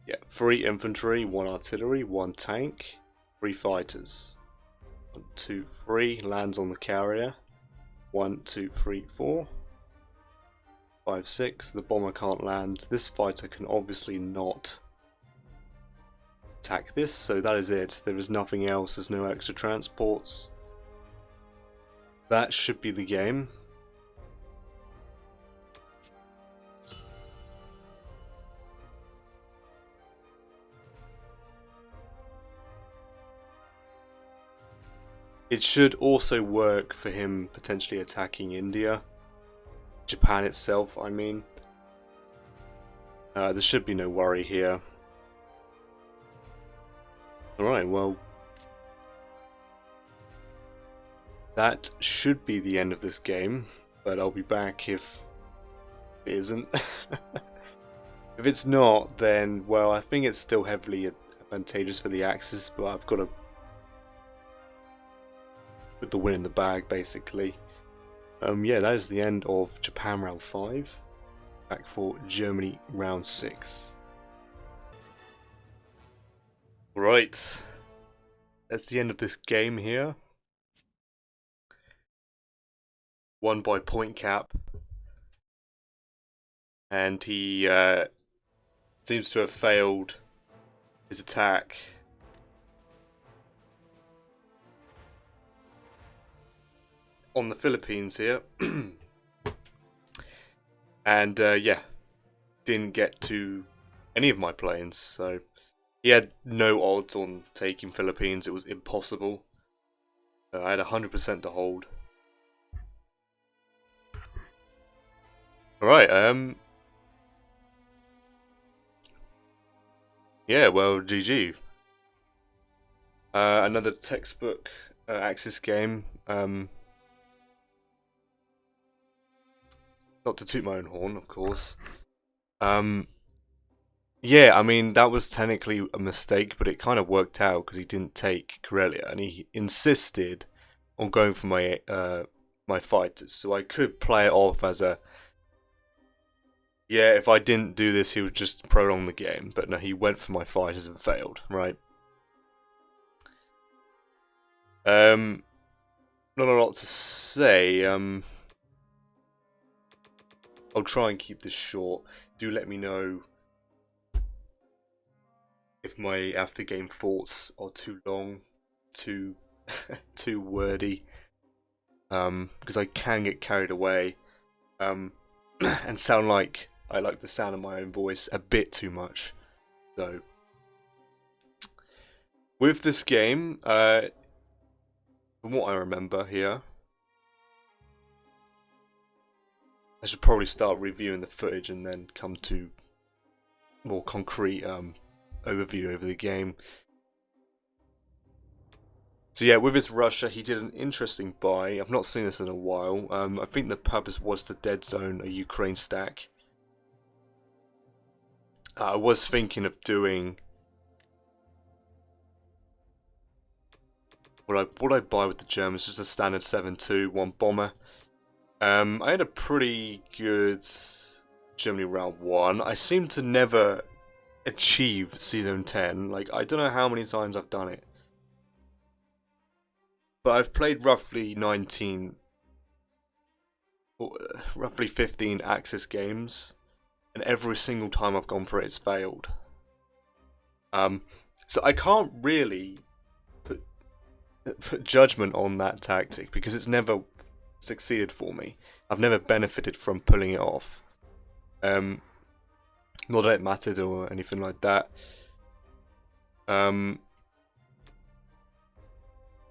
Yeah, 3 infantry, 1 artillery, 1 tank, 3 fighters. 1, 2, 3, lands on the carrier. 1, 2, 3, 4. 5, 6, the bomber can't land. This fighter can obviously not attack this, so that is it. There is nothing else, there's no extra transports. That should be the game. It should also work for him potentially attacking India. Japan itself, I mean. There should be no worry here. Alright, well. That should be the end of this game, but I'll be back if it isn't. If it's not, then, well, I think it's still heavily advantageous for the Axis, but I've got to put the win in the bag, basically. Yeah, that is the end of Japan round 5. Back for Germany round 6. Right. That's the end of this game here. Won by point cap. And he seems to have failed his attack. On the Philippines here. And yeah, didn't get to any of my planes, so he had no odds on taking Philippines. It was impossible. I had 100% to hold. Alright, yeah, well, GG. Another textbook Axis game. Not to toot my own horn, of course. Yeah, I mean, that was technically a mistake, but it kind of worked out because he didn't take Karelia, and he insisted on going for my my fighters. So I could play it off as a, yeah, if I didn't do this, he would just prolong the game. But no, he went for my fighters and failed, right? Not a lot to say. I'll try and keep this short. Do let me know if my after game thoughts are too long, too too wordy. Because I can get carried away. And sound like I like the sound of my own voice a bit too much. So with this game, from what I remember here, I should probably start reviewing the footage and then come to more concrete overview over the game. So yeah, with his Russia, he did an interesting buy. I've not seen this in a while. I think the purpose was to dead zone a Ukraine stack. I was thinking of doing what I buy with the Germans, just a standard 7-2, one bomber. I had a pretty good Germany round 1. I seem to never achieve season 10. Like, I don't know how many times I've done it. But I've played roughly 19, roughly 15 Axis games. And every single time I've gone for it, it's failed. So I can't really put judgment on that tactic because it's never succeeded for me. I've never benefited from pulling it off. Not that it mattered or anything like that.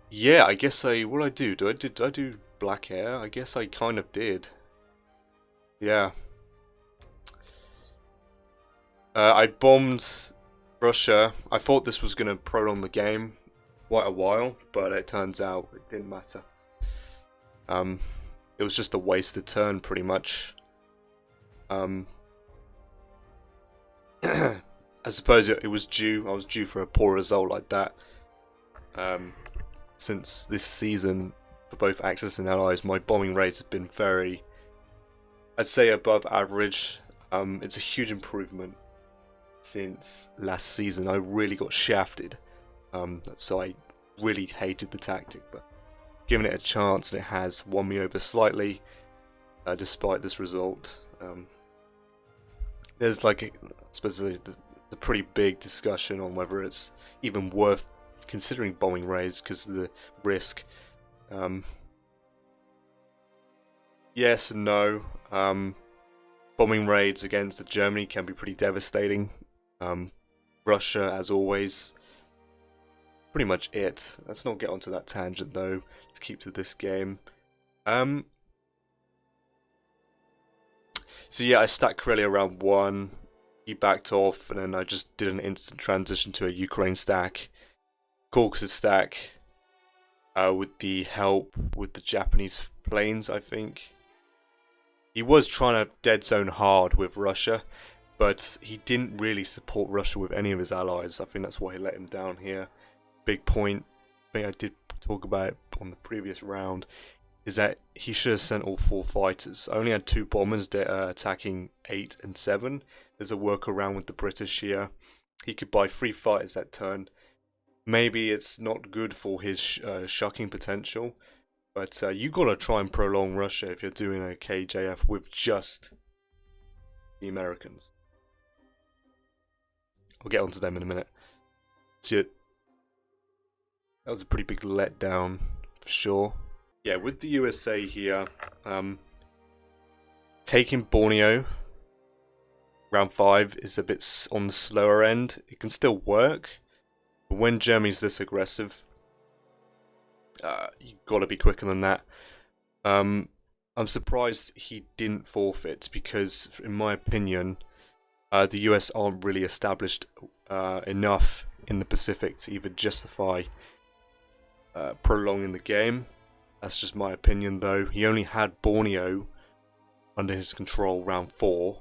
Yeah, I guess what I do? Did I do black hair? I guess I kind of did. Yeah. I bombed Russia. I thought this was gonna prolong the game quite a while, but it turns out it didn't matter. It was just a wasted turn, pretty much. I suppose it was due. I was due for a poor result like that. Since this season, for both Axis and Allies, my bombing rates have been very, I'd say, above average. It's a huge improvement since last season. I really got shafted, so I really hated the tactic, but given it a chance, and it has won me over slightly, despite this result. There's like, I suppose, the pretty big discussion on whether it's even worth considering bombing raids because of the risk. Yes and no. Bombing raids against Germany can be pretty devastating. Russia, as always, pretty much it. Let's not get onto that tangent though. Let's keep to this game. So yeah, I stacked Karelia around 1. He backed off, and then I just did an instant transition to a Ukraine stack. Caucasus stack. With the help with the Japanese planes, I think. He was trying to dead zone hard with Russia, but he didn't really support Russia with any of his allies. I think that's why he let him down here. Big point, I think I did talk about it on the previous round, is that he should have sent all 4 fighters. I only had 2 bombers that are attacking 8 and 7. There's a workaround with the British here. He could buy 3 fighters that turn. Maybe it's not good for his shocking potential, but you gotta try and prolong Russia if you're doing a KJF with just the Americans. I'll get onto them in a minute. So that was a pretty big letdown for sure. Yeah, with the USA here, taking Borneo round 5 is a bit on the slower end. It can still work, but when Germany's this aggressive, you've got to be quicker than that. I'm surprised he didn't forfeit because, in my opinion, the US aren't really established enough in the Pacific to even justify prolonging the game. That's just my opinion, though. He only had Borneo under his control round 4.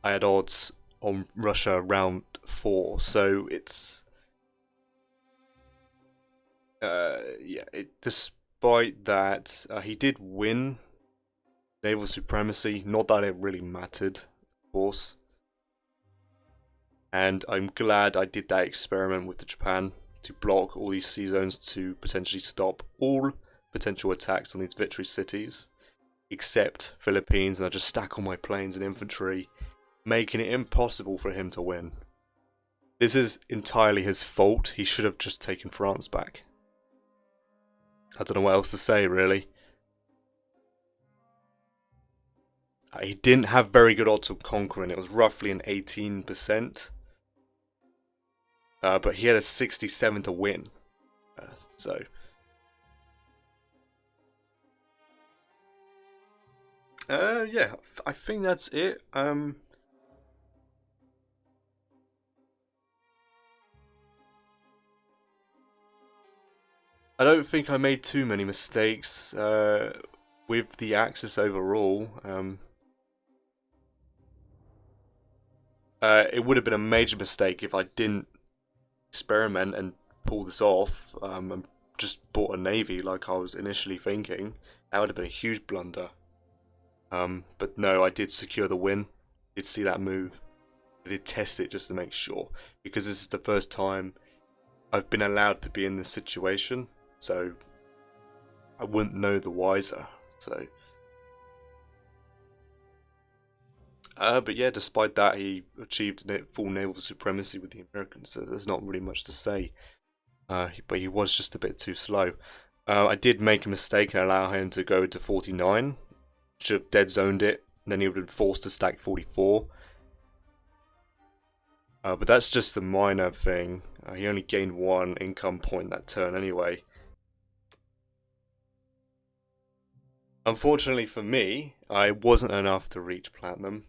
I had odds on Russia round 4, so it's despite that, he did win naval supremacy. Not that it really mattered, of course. And I'm glad I did that experiment with the Japan to block all these sea zones to potentially stop all potential attacks on these victory cities, except Philippines, and I just stack all my planes and infantry, making it impossible for him to win. This is entirely his fault. He should have just taken France back. I don't know what else to say, really. He didn't have very good odds of conquering. It was roughly an 18%. But he had a 67 to win. So yeah, I think that's it. I don't think I made too many mistakes with the Axis overall. It would have been a major mistake if I didn't experiment and pull this off and just bought a navy like I was initially thinking. That would have been a huge blunder. But no, I did secure the win. Did see that move. I did test it just to make sure, because this is the first time I've been allowed to be in this situation, so I wouldn't know the wiser. So, but yeah, despite that, he achieved full naval supremacy with the Americans. So there's not really much to say. But he was just a bit too slow. I did make a mistake and allow him to go to 49. Should have dead zoned it. Then he would have been forced to stack 44. But that's just the minor thing. He only gained 1 income point that turn anyway. Unfortunately for me, I wasn't enough to reach platinum.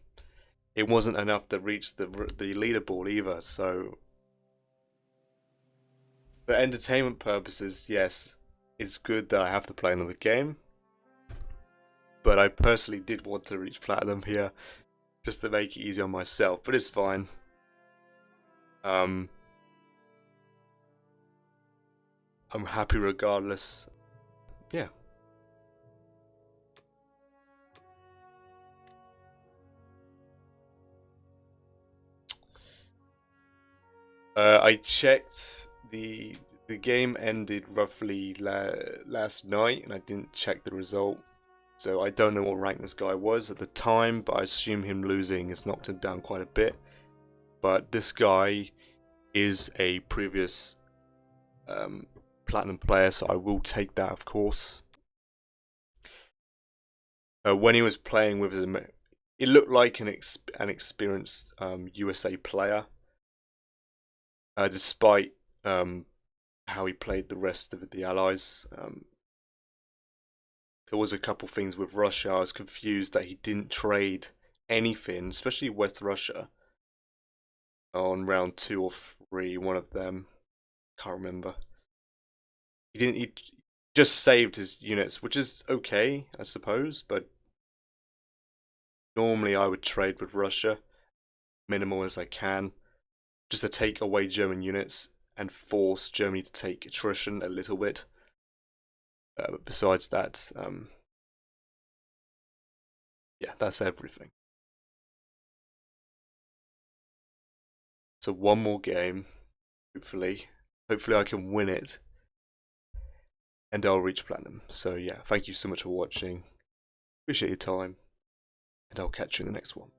It wasn't enough to reach the leaderboard either. So, for entertainment purposes, yes, it's good that I have to play another game. But I personally did want to reach platinum here, just to make it easier on myself. But it's fine. I'm happy regardless. Yeah. I checked the game ended roughly last night, and I didn't check the result, so I don't know what rank this guy was at the time. But I assume him losing has knocked him down quite a bit. But this guy is a previous platinum player, so I will take that, of course. When he was playing with him, it looked like an experienced USA player, despite how he played the rest of the allies. There was a couple things with Russia. I was confused that he didn't trade anything, especially West Russia, on round 2 or 3. One of them, can't remember. He didn't. He just saved his units, which is okay, I suppose. But normally, I would trade with Russia, minimal as I can, just to take away German units and force Germany to take attrition a little bit. But besides that, yeah, that's everything. So one more game, hopefully. Hopefully I can win it, and I'll reach platinum. So yeah, thank you so much for watching. Appreciate your time, and I'll catch you in the next one.